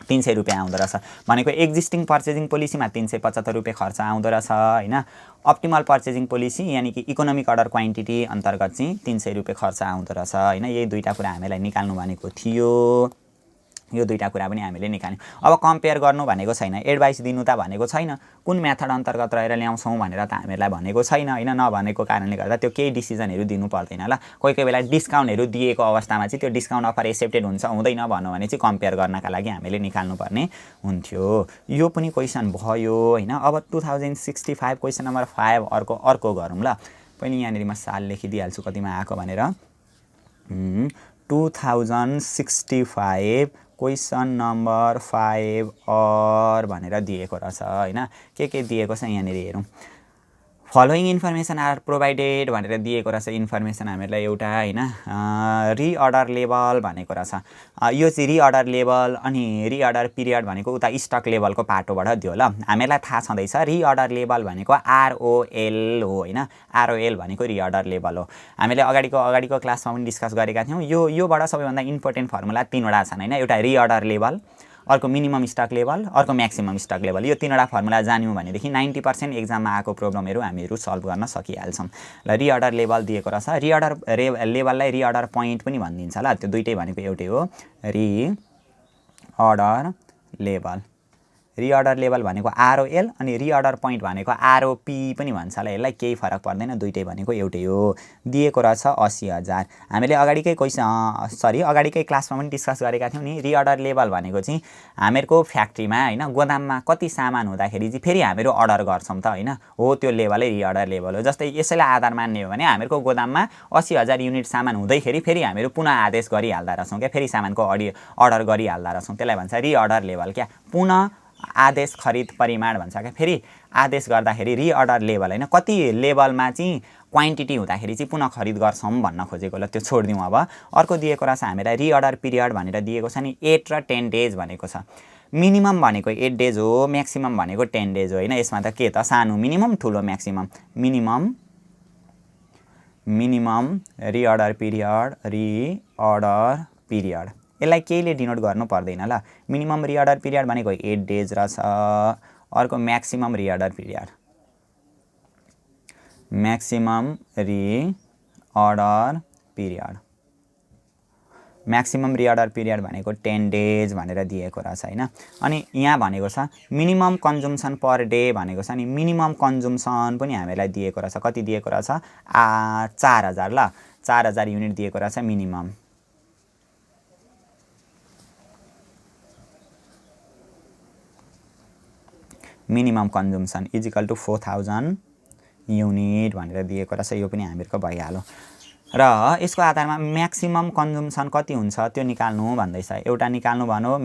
300 रुपियाँ आउँदो रहेछ भनेको एक्जिस्टिङ पर्चेजिङ पोलिसीमा 375 रुपियाँ खर्च आउँदो रहेछ होइन। अप्टिमल पर्चेजिङ पोलिसी यानि कि इकोनोमिक अर्डर क्वान्टिटी अन्तर्गत चाहिँ 300 रुपियाँ खर्च आउँदो रहेछ होइन। यही दुईवटा कुरा हामीलाई निकाल्नु भनेको थियो, यो दुईवटा कुरा पनि हामीले निकाल्यौँ। अब कम्पेयर गर्नु भनेको छैन, एडभाइस दिनु त भनेको छैन, कुन मेथड अन्तर्गत रहेर ल्याउँछौँ भनेर त हामीहरूलाई भनेको छैन होइन। नभनेको कारणले गर्दा त्यो केही डिसिजनहरू दिनु पर्दैन ल। कोही कोही बेला डिस्काउन्टहरू दिएको अवस्थामा चाहिँ त्यो डिस्काउन्ट अफर एक्सेप्टेड हुन्छ हुँदैन भन्नु भने चाहिँ कम्पेयर गर्नका लागि हामीले निकाल्नुपर्ने हुन्थ्यो। यो पनि क्वेसन भयो होइन। अब 2065 क्वेसन नम्बर 5 अर्को गरौँ ल। पहिले यहाँनिर म साल लेखिदिइहाल्छु कतिमा आएको भनेर। 2065 क्वेसन नम्बर 5 भनेर दिएको रहेछ होइन। के दिएको छ यहाँनिर हेरौँ। फलोइङ इन्फर्मेसन आर प्रोभाइडेड भनेर दिएको रहेछ इन्फर्मेसन हामीहरूलाई एउटा होइन रिअर्डर लेभल भनेको रहेछ यो चाहिँ रिअर्डर लेभल अनि रिअर्डर पिरियड भनेको उता स्टक लेभलको पाटोबाट दियो ल हामीलाई थाहा छँदैछ रिअर्डर लेभल भनेको आरओएल हो होइन आरओएल भनेको रिअर्डर लेभल हो हामीले अगाडिको क्लासमा पनि डिस्कस गरेका थियौँ योबाट सबैभन्दा इम्पोर्टेन्ट फर्मुला तीनवटा छन् होइन एउटा रिअर्डर लेभल अर्को मिनिमम स्टक लेभल अर्को म्याक्सिमम स्टक लेभल यो तीनवटा फर्मुला जान्यौँ भनेदेखि 90% एक्जाममा आएको प्रोब्लमहरू हामीहरू सल्भ गर्न सकिहाल्छौँ ल रिअर्डर लेभल दिएको रहेछ रिअर्डर लेभललाई रिअर्डर पोइन्ट पनि भनिदिन्छ ल त्यो दुइटै भनेको एउटै हो रिअर्डर लेभल रिअर्डर लेभल भनेको आरओएल अनि रिअर्डर पोइन्ट भनेको आरओपी पनि भन्छ ल यसलाई केही फरक पर्दैन दुइटै भनेको एउटै हो दिएको रहेछ 80,000 हामीले अगाडिकै क्लासमा पनि डिस्कस गरेका थियौँ नि रिअर्डर लेभल भनेको चाहिँ हामीहरूको फ्याक्ट्रीमा होइन गोदाममा कति सामान हुँदाखेरि चाहिँ फेरि हामीहरू अर्डर गर्छौँ त होइन हो त्यो लेभलै रिअर्डर लेभल हो जस्तै यसैलाई आधार मान्ने हो भने हामीहरूको गोदाममा 80,000 युनिट सामान हुँदैखेरि फेरि हामीहरू पुनः आदेश गरिहाल्दा रहेछौँ क्या फेरि सामानको अर्डर गरिहाल्दा रहेछौँ त्यसलाई भन्छ रिअर्डर लेभल क्या पुनः आदेश खरिद परिमाण भन्छ क्या फेरि आदेश गर्दाखेरि रिअर्डर लेभल होइन कति लेभलमा चाहिँ क्वान्टिटी हुँदाखेरि चाहिँ पुनः खरिद गर्छौँ भन्न खोजेको ल त्यो छोडिदिउँ अब अर्को दिएको रहेछ हामीलाई रिअर्डर पिरियड भनेर दिएको छ नि 8 र 10 डेज भनेको छ मिनिमम भनेको 8 डेज हो म्याक्सिमम भनेको 10 डेज हो होइन यसमा त के त सानो मिनिमम ठुलो म्याक्सिमम मिनिमम रिअर्डर पिरियड यसलाई केहीले डिनोट गर्नु पर्दैन ल मिनिमम रिअर्डर पिरियड भनेको 8 डेज रहेछ अर्को maximum reorder period maximum reorder period भनेको 10 डेज भनेर दिएको रहेछ होइन अनि यहाँ भनेको छ मिनिमम कन्ज्युम्सन पर डे भनेको छ नि मिनिमम कन्ज्युम्सन पनि हामीलाई दिएको रहेछ कति दिएको रहेछ 4,000 ल 4,000 युनिट दिएको रहेछ minimum consumption is equal to 4,000 unit भनेर दिएको रहेछ यो पनि हामीहरूको भइहाल्यो र यसको आधारमा म्याक्सिमम कन्ज्युम्सन कति हुन्छ त्यो निकाल्नु भन्दैछ एउटा निकाल्नु भन्यो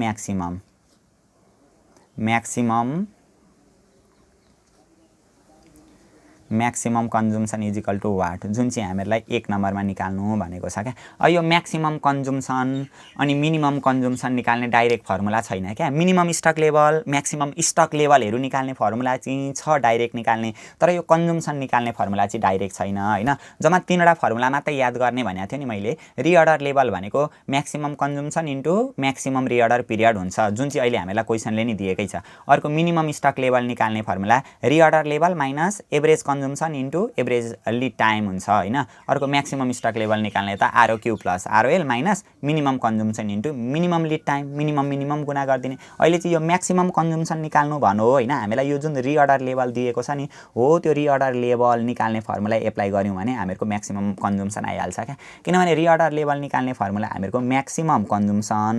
maximum consumption is equal to what जुन चाहिँ हामीहरूलाई 1 नम्बरमा निकाल्नु भनेको छ क्या यो म्याक्सिमम कन्ज्युम्सन अनि मिनिमम कन्ज्युम्सन निकाल्ने डाइरेक्ट फर्मुला छैन क्या minimum stock level maximum stock लेभलहरू निकाल्ने फर्मुला चाहिँ छ डाइरेक्ट निकाल्ने तर यो कन्ज्युम्सन निकाल्ने फर्मुला चाहिँ डाइरेक्ट छैन होइन जम्मा तीनवटा फर्मुला मात्रै याद गर्ने भनेको थियो नि मैले रिअर्डर लेभल भनेको maximum consumption into maximum reorder period हुन्छ जुन चाहिँ अहिले हामीलाई क्वेसनले नि दिएकै छ अर्को मिनिमम स्टक लेभल निकाल्ने formula reorder level minus average consumption into average lead time हुन्छ होइन अर्को म्याक्सिमम स्टक लेभल निकाल्ने त ROQ plus ROL minus minimum consumption into minimum lead time minimum गुणा गरिदिने अहिले चाहिँ यो म्याक्सिमम कन्ज्युम्सन निकाल्नु भन्नु हो होइन हामीलाई यो जुन रिअर्डर लेभल दिएको छ नि हो त्यो रिअर्डर लेभल निकाल्ने फर्मुला एप्लाई गऱ्यौँ भने हामीहरूको म्याक्सिमम कन्ज्युम्सन आइहाल्छ क्या किनभने रिअर्डर लेभल निकाल्ने फर्मुला हामीहरूको maximum consumption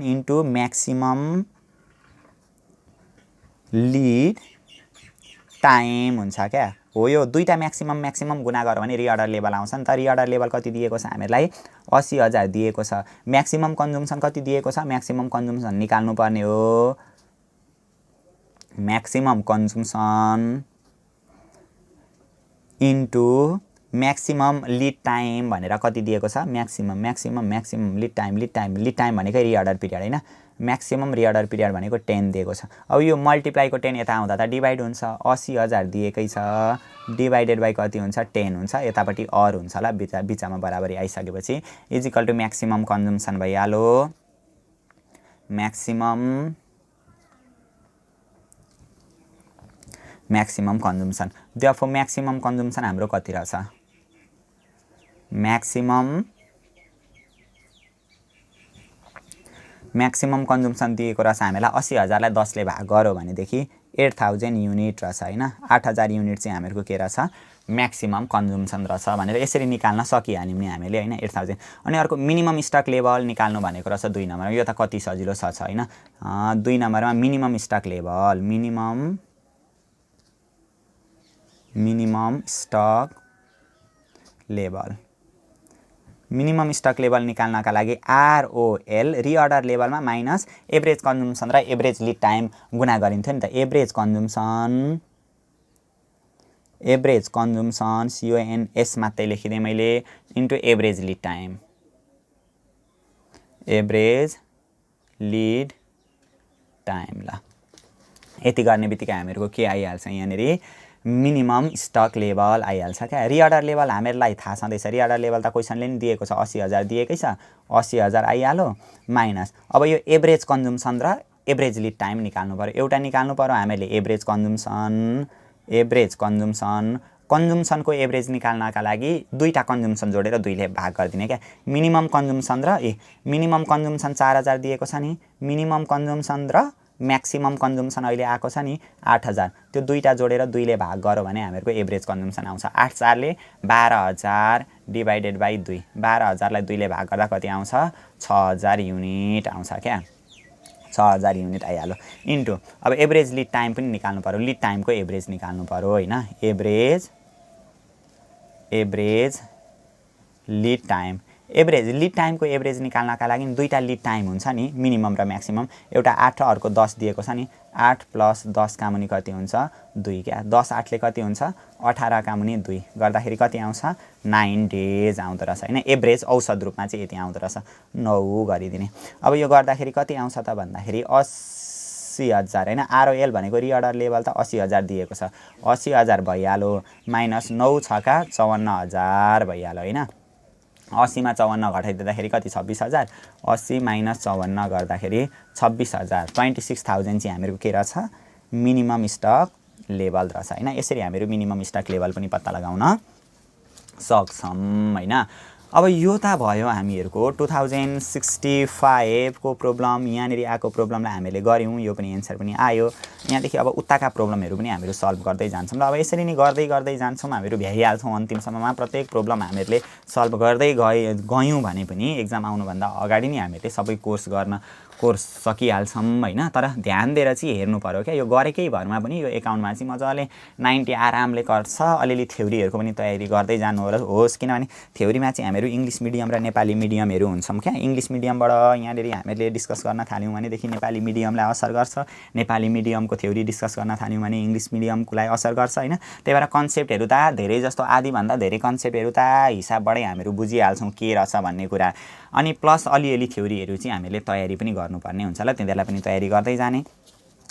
into maximum lead time हुन्छ क्या हो यो दुईटा म्याक्सिमम गुणा गर्यो भने रिअर्डर लेभल आउँछ नि त रिअर्डर लेभल कति दिएको छ हामीलाई 80,000 दिएको छ म्याक्सिमम कन्ज्युम्सन कति दिएको छ म्याक्सिमम कन्ज्युम्सन निकाल्नु पर्ने हो maximum consumption into maximum lead time भनेर कति दिएको छ म्याक्सिमम लिड टाइम भनेकै रिअर्डर पिरियड होइन म्याक्सिमम रिअर्डर पिरियड भनेको 10 दिएको छ अब यो मल्टिप्लाईको 10 यता आउँदा त डिभाइड हुन्छ 80,000 दिएकै छ डिभाइडेड बाई कति हुन्छ 10 हुन्छ यतापट्टि अर हुन्छ ल बिचमा बराबरी आइसकेपछि इजिकल टु म्याक्सिमम कन्ज्युम्सन भइहाल्यो maximum consumption therefore maximum consumption हाम्रो कति रहेछ म्याक्सिमम कन्ज्युम्सन दिएको रहेछ हामीलाई 80,000लाई 10 ले भाग गर्यो भनेदेखि 8,000 युनिट रहेछ होइन 8,000 युनिट चाहिँ हामीहरूको के रहेछ म्याक्सिमम कन्ज्युम्सन रहेछ भनेर यसरी निकाल्न सकिहाल्यौँ नि हामीले होइन 8,000 अनि अर्को मिनिमम स्टक लेभल निकाल्नु भनेको रहेछ 2 नम्बरमा यो त कति सजिलो छ होइन 2 नम्बरमा minimum stock level minimum stock level निकाल्नका लागि ROL रिअर्डर लेभलमा माइनस एभरेज कन्जम्सन र एभरेज लिड टाइम गुणा गरिन्थ्यो नि त। एभरेज कन्जम्सन CONS मात्रै लेखिदिएँ मैले into average lead time. Average lead time ल यति गर्ने बित्तिकै हामीहरूको के आइहाल्छ यहाँनिर मिनिमम स्टक लेभल आइहाल्छ क्या। रिअर्डर लेभल हामीहरूलाई थाहा छँदैछ। रिअर्डर लेभल त क्वेसनले नि दिएको छ 80,000 दिएकै छ 80,000 आइहाल्यो माइनस अब यो एभरेज कन्जम्सन र एभरेज लिड टाइम निकाल्नु पर्यो। एउटा निकाल्नु पर्यो हामीले एभरेज कन्जम्सनको एभरेज निकाल्नका लागि दुईटा कन्जम्सन जोडेर 2 ले भाग गरिदिने क्या। मिनिमम कन्जम्सन र मिनिमम कन्जम्सन 4,000 दिएको छ नि मिनिमम कन्जम्सन र म्याक्सिमम कन्जम्सन अहिले आएको छ नि 8,000 त्यो दुईटा जोडेर 2 ले भाग गर्यो भने हामीहरूको एभरेज कन्जम्सन आउँछ 8,4 ले 12,000 डिभाइडेड बाई 2 12,000 लाई 2 ले भाग गर्दा कति आउँछ 6,000 युनिट आउँछ क्या। 6,000 युनिट आइहाल्यो इन्टु अब एभरेज लिड टाइम पनि निकाल्नु पर्यो। लिड टाइमको एभरेज निकाल्नु पर्यो हैन। एभरेज लिड टाइमको एभरेज निकाल्नका लागि दुईटा लिड टाइम हुन्छ नि मिनिमम र म्याक्सिमम एउटा 8 र अर्को 10 दिएको छ नि 8 + 10 का मुनि कति हुन्छ 2 क्या। 10 8 ले कति हुन्छ 18 का मुनि 2 गर्दाखेरि कति आउँछ 9 डेज आउँदो रहेछ हैन। एभरेज औसत रूपमा चाहिँ यति आउँदो रहेछ 9 गरिदिने। अब यो गर्दाखेरि कति आउँछ त भन्दाखेरि 80,000 हैन। ROL भनेको रिअर्डर लेभल त 80,000 दिएको छ 80,000 भइहाल्यो माइनस 9 छका 54,000 भइहाल्यो हैन। 80 मा 54 घटाइदिँदाखेरि कति 26,000 80 माइनस 54 गर्दाखेरि 26,000 26,000 चाहिँ हामीहरूको के रहेछ मिनिमम स्टक लेभल रहेछ हैन। यसरी हामीहरू मिनिमम स्टक लेभल पनि पत्ता लगाउन सक्छौं हैन। अब यो त भयो हामीहरूको 2065 को प्रब्लम। यहाँनिर आएको प्रब्लमलाई हामीले गर्यौं यो पनि एन्सर पनि आयो। यहाँदेखि अब उताका प्रब्लमहरू पनि हामीहरू सल्भ गर्दै जान्छौं ल। अब यसरी नै गर्दै जान्छौं हामीहरू भ्याइहाल्छौं अन्तिमसम्ममा। प्रत्येक प्रब्लम हामीले सल्भ गर्दै गयौं भने पनि एक्जाम आउनुभन्दा अगाडि नै हामीले सबै कोर्स सकिहाल्छौं हैन। तर ध्यान दिएर चाहिँ हेर्नु पर्यो क्या। यो गरेकै भरमा पनि यो एकाउन्टमा चाहिँ मजाले 90 आरामले गर्छ। अलिअलि थ्योरीहरुको पनि तयारी गर्दै जानु होस् किनभने थ्योरीमा चाहिँ हामीहरू इंग्लिश मिडियम र नेपाली मिडियमहरु हुन्छौं क्या। इंग्लिश मिडियमबाट यहाँनिर हामीले डिस्कस गर्न थाल्यौं भने देखि नेपाली मिडियमलाई असर गर्छ। नेपाली मिडियमको थ्योरी डिस्कस गर्न थाल्यौं भने इंग्लिश मिडियमकोलाई असर गर्छ हैन। त्यही भएर कन्सेप्टहरु त धेरै जस्तो आधी भन्दा धेरै कन्सेप्टहरु त हिसाबबाटै हामीहरू बुझिहाल्छौं के रहेछ भन्ने कुरा। अनि प्लस अलिअलि थ्योरीहरु चाहिँ हामीले तयारी पनि गर्नुपर्ने हुन्छ ल। तिनीहरुलाई पनि तयारी गर्दै जाने।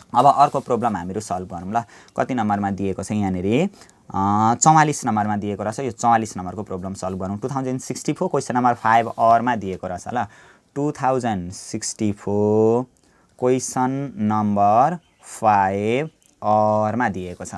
अब अर्को प्रब्लम हामीहरू सल्भ गरौँ ल। कति नम्बरमा दिएको छ यहाँनिर 44 नम्बरमा दिएको रहेछ। यो 44 नम्बरको प्रब्लम सल्भ गरौँ। 2064 क्वेशन नम्बर 5 मा दिएको रहेछ ल। 2064 क्वेशन नम्बर 5 मा दिएको छ।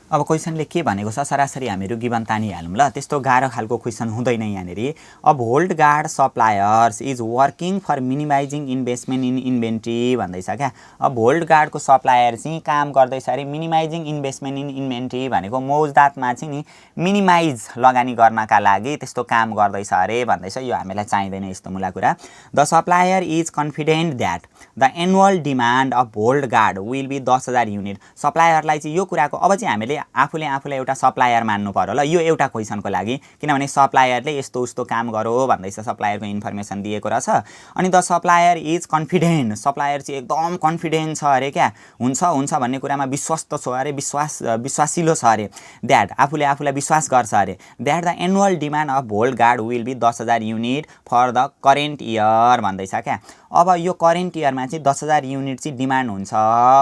अब क्वेशनले के भनेको छ सरासरी हामीहरू गिभन तानिहालौं ल। त्यस्तो गाह्रो खालको क्वेशन हुँदैन यहाँनिर। A hold guard suppliers is working for minimising investment in inventory भन्दैछ क्या। अब होल्ड गार्डको सप्लायर चाहिँ काम गर्दैछ अरे मिनिमाइजिङ इन्भेस्टमेन्ट इन इन्भेन्ट्री भनेको मौजदातमा चाहिँ नि मिनिमाइज लगानी गर्नका लागि त्यस्तो काम गर्दैछ अरे भन्दैछ। यो हामीलाई चाहिँदैन यस्तो मुला कुरा। The supplier is confident that the annual demand of hold guard will be 10,000 unit. सप्लायरलाई चाहिँ यो कुराको अब चाहिँ हामीले आफूलाई एउटा सप्लायर मान्नु पर्यो ल। यो एउटा क्वेशनको लागि किनभने सप्लायरले यस्तो उस्तो काम गरो भन्दैछ। सप्लायरको इन्फर्मेसन दिएको रहेछ। अनि the supplier is confident supplier चाहिँ एकदम कन्फिडेन्ट छ अरे क्या। हुन्छ भन्ने कुरामा विश्वस्त छ अरे विश्वासिलो छ अरे। दैट आफूलाई विश्वास गर्छ अरे। That the annual demand of hold guard will be 10,000 unit for the current year भन्दैछ क्या। अब यो करेन्ट इयरमा चाहिँ 10,000 युनिट चाहिँ डिमान्ड हुन्छ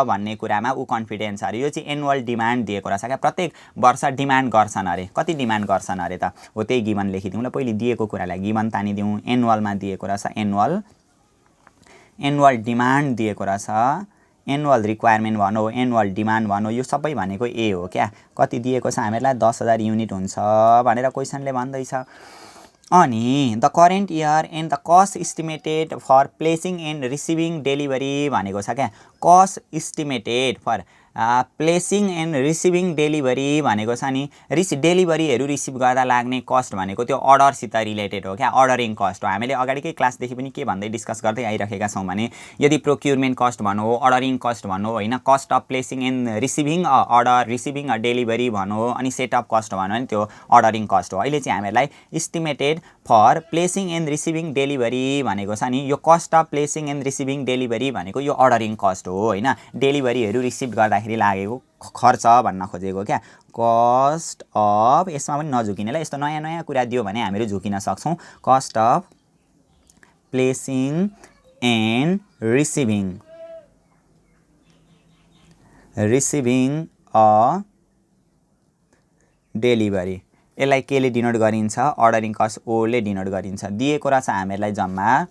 भन्ने कुरामा ऊ कन्फिडेन्ट छ अरे। यो चाहिँ एनुअल डिमान्ड दिएको रहेछ क्या। प्रत्येक वर्ष डिमान्ड गर्छन् अरे। कति डिमान्ड गर्छन् अरे त हो त्यही गिभन लेखिदिउँ ल। पहिले दिएको कुरालाई गिभन तानिदिउँ। एनुअलमा दिएको रहेछ एनुअल डिमान्ड दिएको रहेछ। एनुअल रिक्वायरमेन्ट भनौँ एनुअल डिमान्ड भनौँ यो सबै भनेको ए हो क्या। कति दिएको छ हामीहरूलाई 10,000 युनिट हुन्छ भनेर क्वेशनले भन्दैछ। अनि the current year and the cost estimated for placing and receiving delivery भनेको छ क्या। Cost estimated for placing and receiving delivery भनेको छ नि डेलिभरीहरू रिसिभ गर्दा लाग्ने कस्ट भनेको त्यो अर्डरसित रिलेटेड हो क्या, अर्डरिङ कस्ट हो। हामीले अगाडिकै क्लासदेखि पनि के भन्दै डिस्कस गर्दै आइरहेका छौँ भने यदि प्रोक्युरमेन्ट कस्ट भनौँ, अर्डरिङ कस्ट भनौँ होइन, cost of placing and receiving order, receiving delivery भनौँ, अनि सेटअप कस्ट भनौँ भने त्यो अर्डरिङ कस्ट हो। अहिले चाहिँ हामीहरूलाई estimated for placing and receiving delivery भनेको छ नि, यो cost of placing and receiving delivery भनेको यो अर्डरिङ कस्ट हो होइन, डेलिभरीहरू रिसिभ गर्दाखेरि लागेको खर्च भन्न खोजेको क्या। कस्ट अफ, यसमा पनि नझुकिनेलाई, यस्तो नयाँ नयाँ कुरा दियो भने हामीहरू झुकिन सक्छौँ। Cost of placing and receiving a delivery, यसलाई केले डिनोट गरिन्छ, अर्डरिङ कस्ट ओले डिनोट गरिन्छ। दिएको रहेछ हामीहरूलाई जम्मा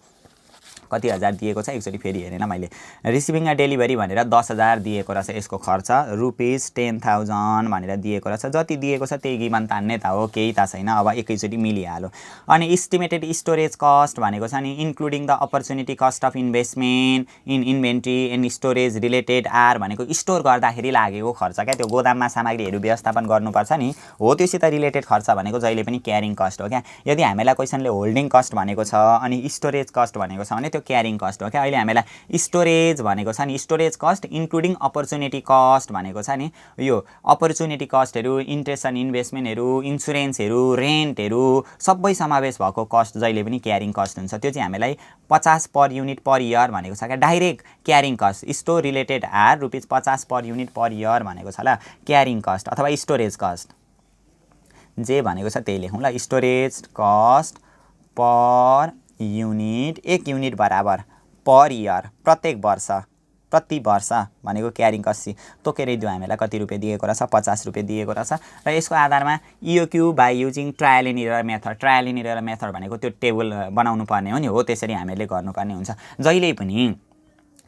कति हजार दिएको छ, एकचोटि फेरि हेरेन मैले। रिसिभिङ अ डेलिभरी भनेर 10,000 दिएको रहेछ, यसको खर्च रुपिस 10,000 भनेर दिएको रहेछ। जति दिएको छ त्यही गिभन तान्ने त हो, केही त छैन, अब एकैचोटि मिलिहाल्यो। अनि इस्टिमेटेड स्टोरेज कस्ट भनेको छ नि, including the opportunity cost of investment in inventory and storage related are भनेको स्टोर गर्दाखेरि लागेको खर्च क्या, त्यो गोदाममा सामग्रीहरू व्यवस्थापन गर्नुपर्छ नि हो, त्योसित रिलेटेड खर्च भनेको जहिले पनि क्यारिङ कस्ट हो क्या। यदि हामीलाई क्वेसनले होल्डिङ कस्ट भनेको छ अनि स्टोरेज कस्ट भनेको छ भने त्यो क्यारिङ कस्ट हो क्या। अहिले हामीलाई स्टोरेज भनेको छ नि, storage cost including opportunity cost भनेको छ नि, यो अपर्च्युनिटी कस्टहरू, इन्ट्रेस्ट एन्ड इन्भेस्टमेन्टहरू, इन्सुरेन्सहरू, रेन्टहरू सबै समावेश भएको कस्ट जहिले पनि क्यारिङ कस्ट हुन्छ। त्यो चाहिँ हामीलाई 50 पर युनिट पर इयर भनेको छ क्या, direct carrying cost. Store related are rupees 50 per unit per year भनेको छ ल क्यारिङ कस्ट अथवा स्टोरेज कस्ट, जे भनेको छ त्यही लेखौँ ल। Storage cost per unit, 1 unit बराबर पर इयर, प्रत्येक वर्ष, प्रति वर्ष भनेको क्यारिङ कस्ट तोकेर दियो हामीलाई कति रुपियाँ दिएको रहेछ, 50 रुपियाँ दिएको रहेछ। र यसको आधारमा EOQ by using trial and error method, trial and error method भनेको त्यो टेबल बनाउनु पर्ने हो नि हो, त्यसरी हामीले गर्नुपर्ने हुन्छ जहिले पनि।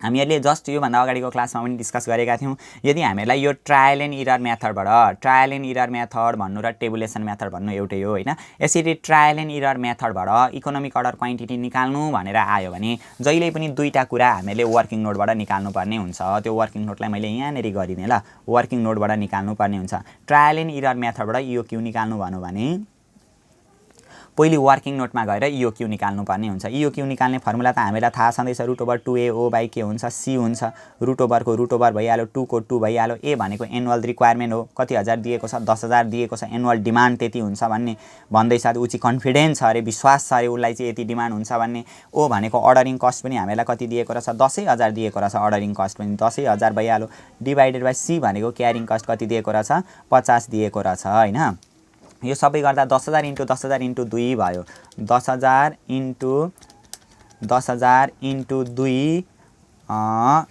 हामीहरूले जस्ट योभन्दा अगाडिको क्लासमा पनि डिस्कस गरेका थियौँ, यदि हामीलाई यो ट्रायल एन्ड एरर मेथडबाट, ट्रायल एन्ड एरर मेथड भन्नु र टेबुलेसन मेथड भन्नु एउटै हो होइन, यसरी ट्रायल एन्ड एरर मेथडबाट इकोनोमिक अर्डर क्वान्टिटी निकाल्नु भनेर आयो भने जहिले पनि दुईवटा कुरा हामीले वर्किङ नोटबाट निकाल्नुपर्ने हुन्छ। त्यो वर्किङ नोटलाई मैले यहाँनिर गरिदिएँ ल, वर्किङ नोटबाट निकाल्नुपर्ने हुन्छ। ट्रायल एन्ड एरर मेथडबाट इओक्यू निकाल्नु भन्यो भने पहिले वर्किङ नोटमा गएर इओक्यू निकाल्नुपर्ने हुन्छ। इओक्यू निकाल्ने फर्मुला त हामीलाई थाहा छँदैछ, रुट ओभर 2AO बाई के हुन्छ, सी हुन्छ, रुट ओभरको रुट ओभर भइहाल्यो, 2 को 2 भइहाल्यो। ए भनेको एनुअल रिक्वायरमेन्ट हो, कति हजार दिएको छ, 10,000 दिएको छ, एनुअल डिमान्ड त्यति हुन्छ भन्ने भन्दैछ, ऊ चाहिँ कन्फिडेन्स छ अरे, विश्वास छ अरे उसलाई चाहिँ यति डिमान्ड हुन्छ भन्ने। ओ भनेको अर्डरिङ कस्ट पनि हामीलाई कति दिएको रहेछ, 10,000 दिएको रहेछ, अर्डरिङ कस्ट पनि 10,000 भइहाल्यो, डिभाइडेड बाई सी भनेको क्यारिङ कस्ट कति दिएको रहेछ, 50 दिएको रहेछ होइन। यो सबै गर्दा 10,000 इन्टु 10,000 इन्टु 2 भयो, 10,000 इन्टु 10,000 इन्टु 2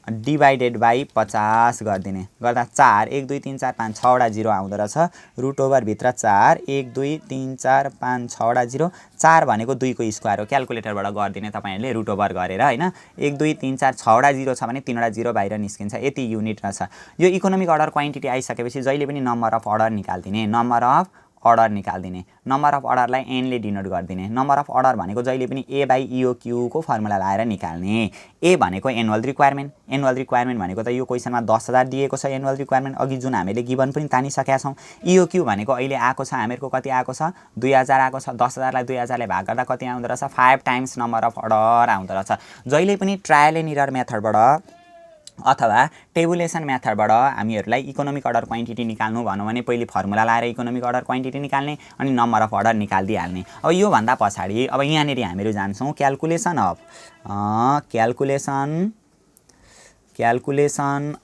डिभाइडेड बाई 50 गरिदिने गर्दा 4, 1 2 3 4 5 6वटा जिरो आउँदो रहेछ, रुट ओभरभित्र 4, 1 2 3 4 5 6वटा जिरो, 4 भनेको 2 को स्क्वायर हो, क्यालकुलेटरबाट गरिदिने तपाईँहरूले रुट ओभर गरेर होइन। 1 2 3 4 6वटा जिरो छ भने 3वटा जिरो बाहिर निस्किन्छ, यति युनिट रहेछ। यो इकोनोमिक अर्डर क्वान्टिटी आइसकेपछि जहिले पनि नम्बर अफ अर्डर निकाल्दिने, नम्बर अफ अर्डर निकाल्दिने, नम्बर अफ अर्डरलाई एनले डिनोट गरिदिने। नम्बर अफ अर्डर भनेको जहिले पनि ए बाई इओक्यू को फर्मुला लगाएर निकाल्ने। ए भनेको एनुअल रिक्वायरमेन्ट, एनुअल रिक्वायरमेन्ट भनेको त यो क्वेसनमा 10,000 दिएको छ एनुअल रिक्वायरमेन्ट, अघि जुन हामीले गिभन पनि तानिसकेका छौँ। इओक्यू भनेको अहिले आएको छ हामीहरूको कति आएको छ, 2,000 आएको छ, 10,000लाई 2,000ले भाग गर्दा कति आउँदो रहेछ, 5 टाइम्स नम्बर अफ अर्डर आउँदो रहेछ। जहिले पनि ट्रायल एन्ड एरर मेथडबाट अथवा टेबुलेसन मेथडबाट हामीहरूलाई इकोनोमिक अर्डर क्वान्टिटी निकाल्नु भन्नु भने पहिले फर्मुला लगाएर इकोनोमिक अर्डर क्वान्टिटी निकाल्ने अनि नम्बर अफ अर्डर निकालिदिइहाल्ने। अब योभन्दा पछाडि अब यहाँनिर हामीहरू जान्छौँ calculation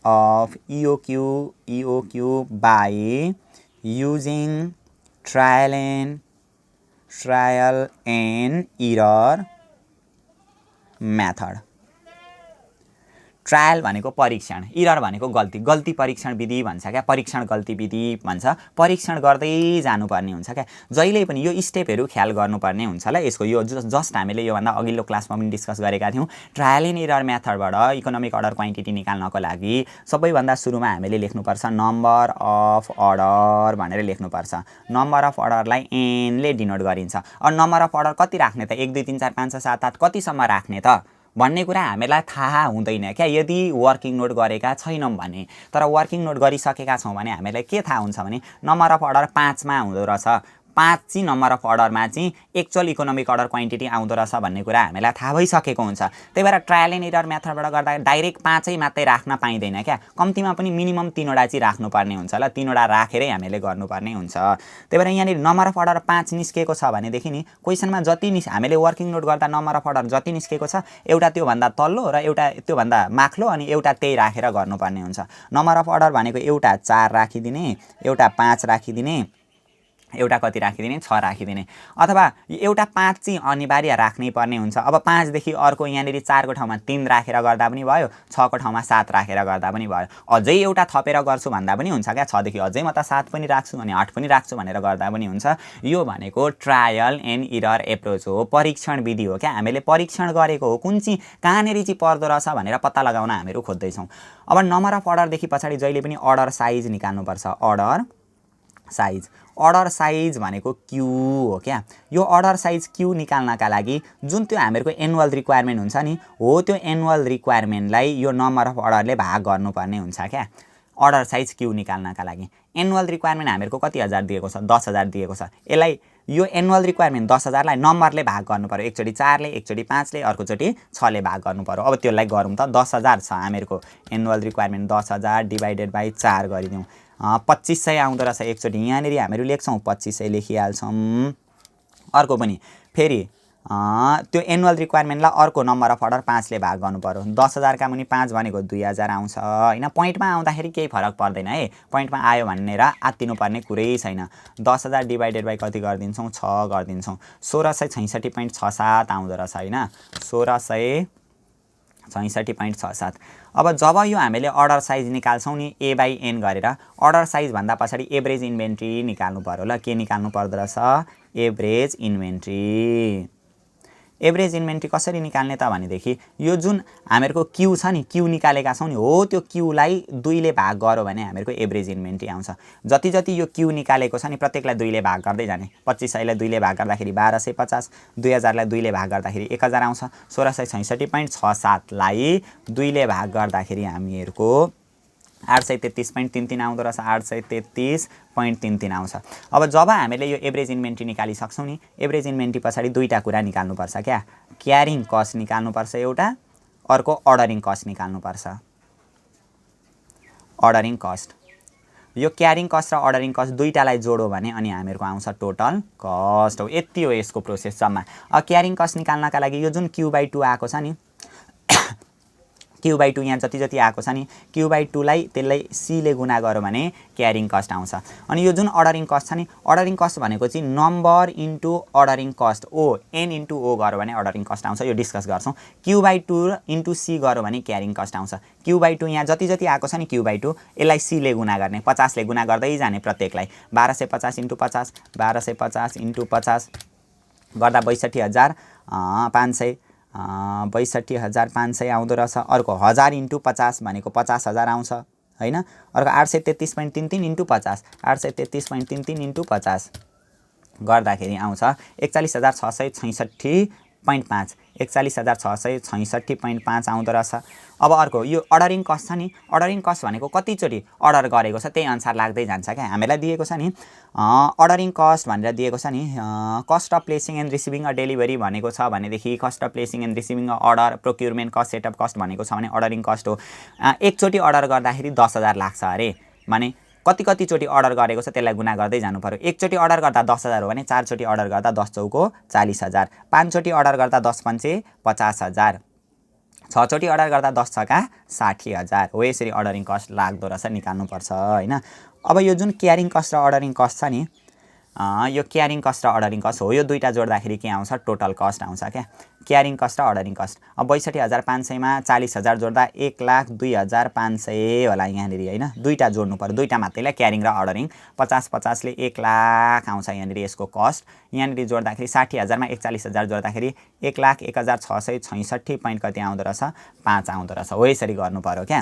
of EOQ by using trial and error method. Trial भनेको परीक्षण, इरर भनेको गल्ती परीक्षण विधि भन्छ क्या, परीक्षण गल्ती विधि भन्छ। परीक्षण गर्दै जानुपर्ने हुन्छ क्या, जहिले पनि यो स्टेपहरू ख्याल गर्नुपर्ने हुन्छ ल। यसको यो जस्ट हामीले योभन्दा अघिल्लो क्लासमा पनि डिस्कस गरेका थियौँ। ट्रायल एन्ड एरर मेथडबाट इकोनोमिक अर्डर क्वान्टिटी निकाल्नको लागि सबैभन्दा सुरुमा हामीले लेख्नुपर्छ नम्बर अफ अर्डर भनेर लेख्नुपर्छ। नम्बर अफ अर्डरलाई एनले डिनोट गरिन्छ। अब नम्बर अफ अर्डर कति राख्ने त, 1 2 3 4 5 6 7 8 कतिसम्म राख्ने त भन्ने कुरा हामीलाई थाहा हुँदैन क्या यदि वर्किङ नोट गरेका छैनौँ भने। तर वर्किङ नोट गरिसकेका छौँ भने हामीलाई के थाहा हुन्छ भने नम्बर अफ अर्डर 5 मा हुँदो रहेछ। 5 चाहिँ नम्बर अफ अर्डरमा चाहिँ एक्चुअल इकोनोमिक अर्डर क्वान्टिटी आउँदो रहेछ भन्ने कुरा हामीलाई थाहा भइसकेको हुन्छ। त्यही भएर ट्रायल एन्ड एरर मेथडबाट गर्दा डाइरेक्ट 5 मात्रै राख्न पाइँदैन क्या, कम्तीमा पनि मिनिमम 3वटा चाहिँ राख्नुपर्ने हुन्छ ल, 3वटा राखेरै हामीले गर्नुपर्ने हुन्छ। त्यही भएर यहाँनिर नम्बर अफ अर्डर 5 निस्केको छ भनेदेखि नि क्वेसनमा जति हामीले वर्किङ नोट गर्दा नम्बर अफ अर्डर जति निस्केको छ एउटा त्योभन्दा तल्लो र एउटा त्योभन्दा माथिल्लो अनि एउटा त्यही राखेर गर्नुपर्ने हुन्छ। नम्बर अफ अर्डर भनेको एउटा 4 राखिदिने, एउटा 5 राखिदिने, एउटा कति राखिदिने 6 राखिदिने, अथवा एउटा 5 चाहिँ अनिवार्य राख्नै पर्ने हुन्छ। अब 5 देखि अर्को यहाँनिर 4 को ठाउँमा 3 राखेर गर्दा पनि भयो, 6 को ठाउँमा 7 राखेर गर्दा पनि भयो। अझै एउटा थपेर गर्छु भन्दा पनि हुन्छ क्या, 6 देखि अझै म त 7 पनि राख्छु अनि 8 पनि राख्छु भनेर गर्दा पनि हुन्छ। यो भनेको ट्रायल एन्ड एरर एप्रोच हो, परीक्षण विधि हो क्या। हामीले परीक्षण गरेको हो कुन चाहिँ कहाँनिर चाहिँ पर्दो रहेछ भनेर पत्ता लगाउन हामीहरू खोज्दैछौँ। अब नम्बर अफ अर्डरदेखि पछाडि जहिले पनि अर्डर साइज निकाल्नुपर्छ। अर्डर साइज भनेको क्यू हो क्या। यो अर्डर साइज क्यू निकाल्नका लागि जुन त्यो हामीहरूको एनुअल रिक्वायरमेन्ट हुन्छ नि हो, त्यो एनुअल रिक्वायरमेन्टलाई यो नम्बर अफ अर्डरले भाग गर्नुपर्ने हुन्छ क्या। अर्डर साइज क्यू निकाल्नका लागि एनुअल रिक्वायरमेन्ट हामीहरूको कति हजार दिएको छ, 10,000 दिएको छ। यसलाई यो एनुअल रिक्वायरमेन्ट 10,000लाई नम्बरले भाग गर्नु पर्यो। एकचोटि 4ले, एकचोटि 5ले, अर्कोचोटि 6ले भाग गर्नु पर्यो। अब त्यसलाई गरौँ त। 10,000 छ हामीहरूको एनुअल रिक्वायरमेन्ट, 10,000 डिभाइडेड बाई 4 गरिदिउँ, 2500 आउँदो रहेछ। एकचोटि यहाँनिर हामीहरू लेख्छौँ 2500 लेखिहाल्छौँ। अर्को पनि फेरि त्यो एनुअल रिक्वायरमेन्टलाई अर्को नम्बर अफ अर्डर 5ले भाग गर्नु पर्यो। 10,000 का मुनि 5 भनेको 2,000 आउँछ हैन। पोइन्टमा आउँदाखेरि केही फरक पर्दैन है, पोइन्टमा आयो भनेर आत्तिनु पर्ने कुरै छैन। 10,000 डिभाइडेड बाई कति गरिदिन्छौँ, 6 गरिदिन्छौँ, 1666.67 आउँदो रहेछ हैन, 1666.67। अब जब यो हामीले अर्डर साइज निकाल्छौँ नि ए बाई एन गरेर, अर्डर साइज भन्दा पछाडि एभरेज इन्भेन्ट्री निकाल्नु पर्यो ल। के निकाल्नु पर्दो रहेछ, एभरेज इन्भेन्ट्री। एभरेज इन्भेन्ट्री कसरी निकाल्ने त भनेदेखि यो जुन हामीहरूको क्यू छ नि, क्यू निकालेका छौँ नि हो, त्यो क्यूलाई 2ले भाग गर्यो भने हामीहरूको एभरेज इन्भेन्ट्री आउँछ। जति जति यो क्यू निकालेको छ नि प्रत्येकलाई 2ले भाग गर्दै जाने। 2500लाई 2ले भाग गर्दाखेरि 1250, 2000लाई 2ले भाग गर्दाखेरि 1000 आउँछ, 1666.67लाई 2ले भाग गर्दाखेरि हामीहरूको 833.33 आउँदो रहेछ, 833.33 आउँछ। अब जब हामीले यो एभरेज इन्भेन्ट्री निकालिसक्छौँ नि, एभरेज इन्भेन्ट्री पछाडि दुईवटा कुरा निकाल्नुपर्छ क्या। क्यारिङ कस्ट निकाल्नुपर्छ एउटा, अर्को अर्डरिङ कस्ट निकाल्नुपर्छ। अर्डरिङ कस्ट, यो क्यारिङ कस्ट र अर्डरिङ कस्ट दुईटालाई जोडो भने अनि हामीहरूको आउँछ टोटल कस्ट हो। यति हो यसको प्रोसेस जम्मा। अब क्यारिङ कस्ट निकाल्नका लागि यो जुन Q/2 आएको छ नि, Q/2 यहाँ जति जति आएको छ नि, Q/2लाई त्यसलाई सीले गुणा गर्यो भने क्यारिङ कस्ट आउँछ। अनि यो जुन अर्डरिङ कस्ट छ नि, अर्डरिङ कस्ट भनेको चाहिँ number into ordering cost, O N into O गर्यो भने अर्डरिङ कस्ट आउँछ। यो डिस्कस गर्छौँ। Q/2 इन्टु सी गर्यो भने क्यारिङ कस्ट आउँछ। Q/2 यहाँ जति जति आएको छ नि Q/2, यसलाई सीले गुणा गर्ने, 50ले गुणा गर्दै जाने प्रत्येकलाई। 1250 इन्टु 50, 1250 इन्टु 50 गर्दा 62,500, 62,500 आउँदो रहेछ। अर्को 1000 इन्टु 50 भनेको 50,000 आउँछ हैन। अर्को 833.33 इन्टु 50, 833.33 इन्टु 50 गर्दाखेरि आउँछ 41,666.5, 41,666.5 आउँदो रहेछ। अब अर्को यो अर्डरिङ कस्ट छ नि, अर्डरिङ कस्ट भनेको कतिचोटि अर्डर गरेको छ त्यही अनुसार लाग्दै जान्छ क्या। हामीलाई दिएको छ नि अर्डरिङ कस्ट भनेर दिएको छ नि, cost of placing and receiving a delivery भनेको छ भनेदेखि cost of placing and receiving a order, procurement cost, setup cost भनेको छ भने अर्डरिङ कस्ट हो। एकचोटि अर्डर गर्दाखेरि 10,000 लाग्छ अरे, माने कतिचोटि अर्डर गरेको छ त्यसलाई गुणा गर्दै जानु पर्यो। एकचोटि अर्डर गर्दा 10,000 हो भने 4 चोटि अर्डर गर्दा 10 चौको 40,000, 5 चोटि अर्डर गर्दा 10 पन्चे 50,000, 6 चोटि अर्डर गर्दा 10 छका 60,000 हो। यसरी अर्डरिङ कस्ट लाग्दो रहेछ, निकाल्नुपर्छ हैन। अब यो जुन क्यारिङ कस्ट र अर्डरिङ कस्ट छ नि, यो क्यारिङ कस्ट र अर्डरिङ कस्ट हो, यो दुईटा जोड्दाखेरि के आउँछ, टोटल कस्ट आउँछ क्या। क्यारिङ कस्ट र अर्डरिङ कस्ट। अब 62,500 मा 40,000 जोड्दा 1,02,500 होला यहाँनिर हैन। दुईटा जोड्नु पर्यो, दुईटा मात्रैलाई क्यारिङ र अर्डरिङ। 50-50ले 1,00,000 आउँछ यहाँनिर यसको कस्ट। यहाँनिर जोड्दाखेरि 60,000 मा 41,000 जोड्दाखेरि 1,01,666 कति आउँदो रहेछ, 5 आउँदो रहेछ हो। यसरी गर्नु पर्यो क्या।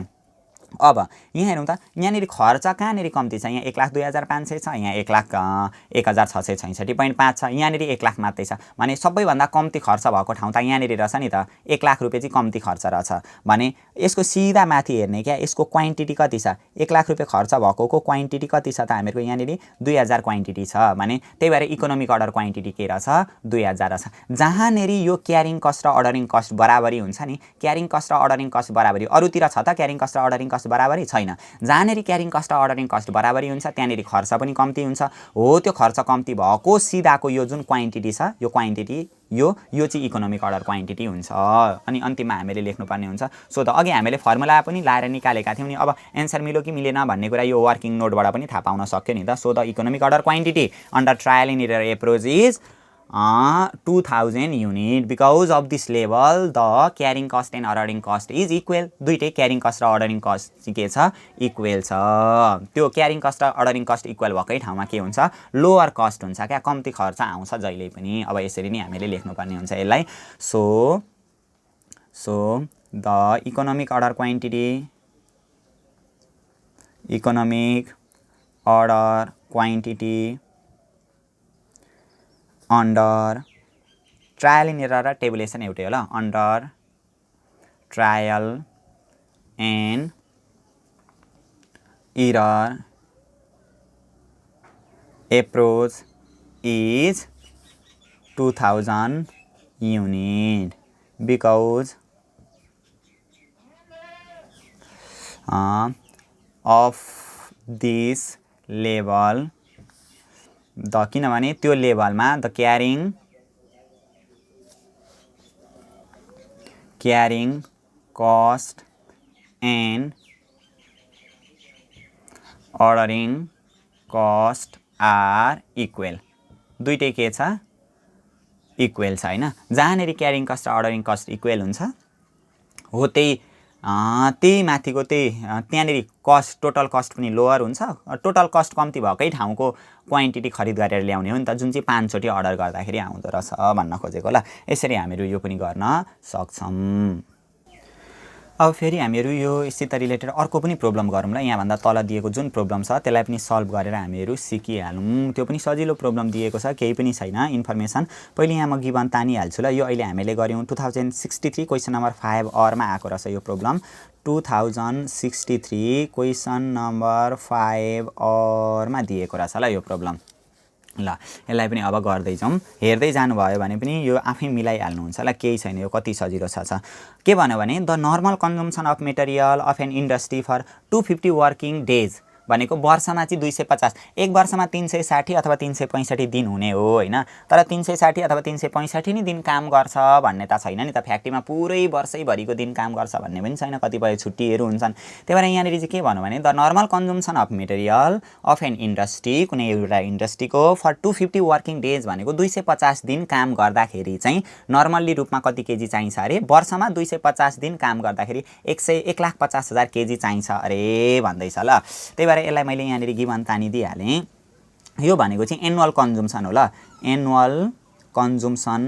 अब यहाँ हेरौँ त यहाँनिर खर्च कहाँनिर कम्ती छ यहाँ 1,02,500 छ यहाँ 1,01,666.5 छ यहाँनिर 1,00,000 मात्रै छ भने सबैभन्दा कम्ती खर्च भएको ठाउँ त यहाँनिर रहेछ नि त 1,00,000 रुपियाँ चाहिँ कम्ती खर्च रहेछ भने यसको सिधा माथि हेर्ने क्या यसको क्वान्टिटी कति छ 1,00,000 रुपियाँ खर्च भएकोको क्वान्टिटी कति छ त हामीहरूको यहाँनिर 2,000 क्वान्टिटी छ भने त्यही भएर इकोनोमिक अर्डर क्वान्टिटी के रहेछ 2,000 रहेछ जहाँनिर यो क्यारिङ कस्ट र अर्डरिङ कस्ट बराबरी हुन्छ नि क्यारिङ कस्ट र अर्डरिङ कस्ट बराबरी अरूतिर छ त क्यारिङ कस्ट र अर्डरिङ कस्ट बराबरी छैन जहाँनिर क्यारिङ कस्ट र अर्डरिङ कस्ट बराबरी हुन्छ त्यहाँनिर खर्च पनि कम्ती हुन्छ हो त्यो खर्च कम्ती भएको सिधाको यो जुन क्वान्टिटी छ यो क्वान्टिटी यो चाहिँ इकोनोमिक अर्डर क्वान्टिटी हुन्छ अनि अन्तिममा हामीले लेख्नुपर्ने हुन्छ सो त अघि हामीले फर्मुला पनि लाएर निकालेका थियौँ नि अब एन्सर मिल्यो कि मिलेन भन्ने कुरा यो वर्किङ नोटबाट पनि थाहा पाउन सक्यो नि त so the economic order quantity under trial and error approach is 2000 unit because of this level the carrying cost and ordering cost is equal दुईटै क्यारिङ कस्ट र अर्डरिङ कस्ट चाहिँ के छ इक्वल छ त्यो क्यारिङ कस्ट र ordering cost equal भएकै ठाउँमा के हुन्छ लोअर कस्ट हुन्छ क्या कम्ती खर्च आउँछ जहिले पनि अब यसरी नै हामीले लेख्नुपर्ने हुन्छ यसलाई so the economic order quantity under trial and error र टेबुलेसन एउटै होला under trial and error approach is 2000 unit because of this level the किनभने त्यो लेभलमा the carrying cost and ordering cost are equal दुईटै के छ इक्वल छ हैन जहाँनेरि क्यारिङ कस्ट र अर्डरिङ कस्ट इक्वल हुन्छ हो त्यही माथिको त्यहाँनेरि कस्ट टोटल कस्ट पनि लोअर हुन्छ टोटल कस्ट कम्ती भएकै ठाउँको क्वान्टिटी खरिद गरेर ल्याउने हो नि त जुन चाहिँ 5 चोटि अर्डर गर्दाखेरि आउँदो रहेछ भन्न खोजेको होला यसरी हामीहरू यो पनि गर्न सक्छौं अब फेरि हामीहरू यो यसैत रिलेटेड अर्को पनि प्रब्लम गरौँ ल यहाँभन्दा तल दिएको जुन प्रब्लम छ त्यसलाई पनि सल्भ गरेर हामीहरू सिकिहालौँ त्यो पनि सजिलो प्रब्लम दिएको छ केही पनि छैन इन्फर्मेसन पहिले यहाँ म गिभन तानिहाल्छु ल यो अहिले हामीले गर्यौँ 2063 क्वेसन नम्बर 5 अरमा आएको रहेछ यो प्रब्लम 2063 क्वेसन नम्बर 5 अरमा दिएको रहेछ ल यो प्रब्लम ल यसलाई पनि अब गर्दै जाउँ हेर्दै जानुभयो भने पनि यो आफै मिलाइहाल्नुहुन्छ ल केही छैन यो कति सजिलो छ के भन्यो भने the normal consumption of material of an industry for 250 working days भनेको वर्षमा चाहिँ 250 एक वर्षमा 360 अथवा 365 दिन हुने हो हैन तर 360 अथवा 365 नै दिन काम गर्छ भन्ने त छैन नि त फ्याक्ट्रीमा पुरै वर्षैभरिको दिन काम गर्छ भन्ने पनि छैन कतिपय छुट्टीहरू हुन्छन् त्यही भएर यहाँनिर चाहिँ के भन्नु भने the normal consumption of material of an industry कुनै एउटा इन्डस्ट्रीको फर 250 वर्किङ डेज भनेको 250 दिन काम गर्दाखेरि चाहिँ नर्मल्ली रूपमा कति केजी चाहिन्छ अरे वर्षमा 250 दिन काम गर्दाखेरि 1,50,000 केजी चाहिन्छ अरे भन्दैछ ल त्यही भएर यसलाई मैले यहाँनिर गिभन तानिदिइहालेँ यो भनेको चाहिँ एनुअल कन्जम्सन हो ल एनुअल कन्जम्सन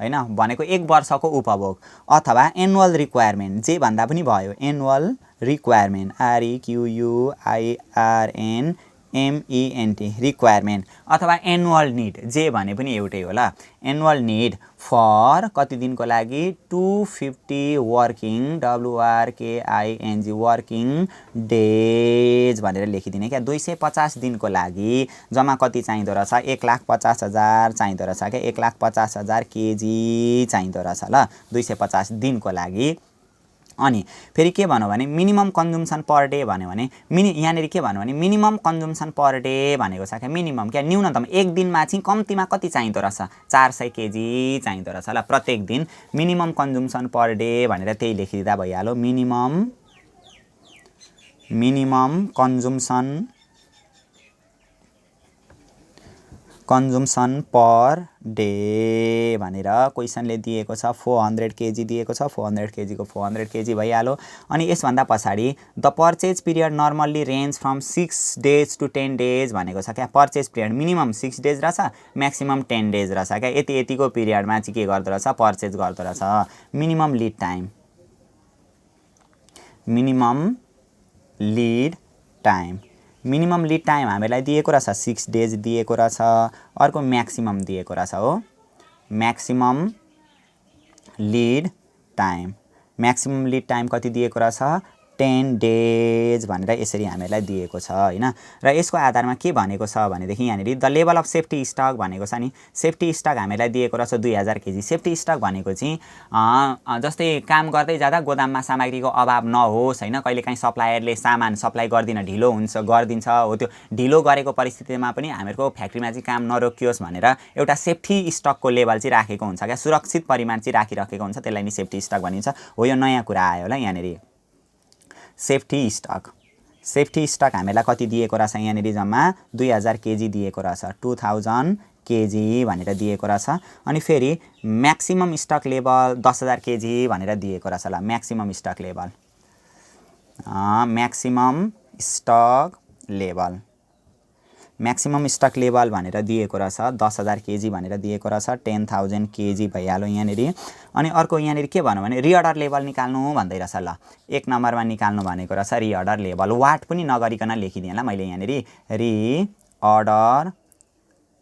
हैन भनेको एक वर्षको उपभोग अथवा एनुअल रिक्वायरमेन्ट जे भन्दा पनि भयो एनुअल रिक्वायरमेन्ट REQUIRNMENT रिक्वायरमेन्ट अथवा एनुअल निड जे भने पनि एउटै होला एनुअल निड फर कति दिनको लागि 250 वर्किङ WRKING वर्किङ डेज भनेर लेखिदिने क्या 250 दिनको लागि जम्मा कति चाहिँदो रहेछ 1,50,000 चाहिँदो रहेछ क्या 1,50,000 केजी चाहिँदो रहेछ ल 250 दिनको लागि अनि फेरि के भन्नु भने मिनिमम कन्जम्सन पर डे भन्यो भने यहाँनिर के भन्नु भने मिनिमम कन्जम्सन पर डे भनेको छ क्या मिनिमम क्या न्यूनतम एक दिनमा चाहिँ कम्तीमा कति चाहिँदो रहेछ 400 केजी चाहिँदो रहेछ ल प्रत्येक दिन मिनिमम कन्जम्सन पर डे भनेर त्यही लेखिदिँदा भइहाल्यो मिनिमम कन्जम्सन पर डे भनेर क्वेसनले दिएको छ। 400 केजी दिएको छ, 400 केजीको 400 केजी भइहाल्यो। अनि यसभन्दा पछाडि the purchase period normally range from 6 days to 10 days भनेको छ क्या। पर्चेज पिरियड मिनिमम 6 डेज रहेछ, म्याक्सिमम 10 डेज रहेछ क्या। यतिको पिरियडमा चाहिँ के गर्दो रहेछ, पर्चेज गर्दो रहेछ। Minimum lead time, minimum lead time, minimum lead time हामीलाई दिएको रहेछ 6 डेज दिएको रहेछ। अर्को म्याक्सिमम दिएको रहेछ हो, maximum lead time, maximum lead time कति दिएको रहेछ 10 डेज भनेर यसरी हामीलाई दिएको छ हैन। र यसको आधारमा के भनेको छ भनेदेखि यहाँनिर the level of safety stock भनेको छ नि। सेफ्टी स्टक हामीलाई दिएको रहेछ 2000 केजी। सेफ्टी स्टक भनेको चाहिँ जस्तै काम गर्दै जाँदा गोदाममा सामग्रीको अभाव नहोस् हैन, कहिलेकाहीँ सप्लायरले सामान सप्लाई गरिदिन्छ हो, त्यो ढिलो गरेको परिस्थितिमा पनि हामीहरूको फ्याक्ट्रीमा चाहिँ काम नरोकियोस् भनेर एउटा सेफ्टी स्टकको लेभल चाहिँ राखेको हुन्छ क्या। सुरक्षित परिमाण चाहिँ राखिराखेको हुन्छ, त्यसलाई नि सेफ्टी स्टक भनिन्छ। हो यो नयाँ कुरा आयो होला यहाँनिर। सेफ्टी स्टक, सेफ्टी स्टक हामीलाई कति दिएको रहेछ यहाँनिर जम्मा 2000 केजी दिएको रहेछ, 2000 केजी भनेर दिएको रहेछ। अनि फेरि म्याक्सिमम स्टक लेभल 10000 केजी भनेर दिएको रहेछ। ल maximum stock level, maximum stock level, maximum stock level भनेर दिएको रहेछ 10000 केजी भनेर दिएको रहेछ। 10000 केजी भइहाल्यो यहाँनिर। अनि अर्को यहाँनिर के भन्नु भने रिअर्डर लेभल निकाल्नु भन्दै रहेछ। ल 1 नम्बरमा निकाल्नु भनेको रहेछ रिअर्डर लेभल। वाट पनि नगरिकन लेखिदिएँ ल मैले यहाँनिर, रिअर्डर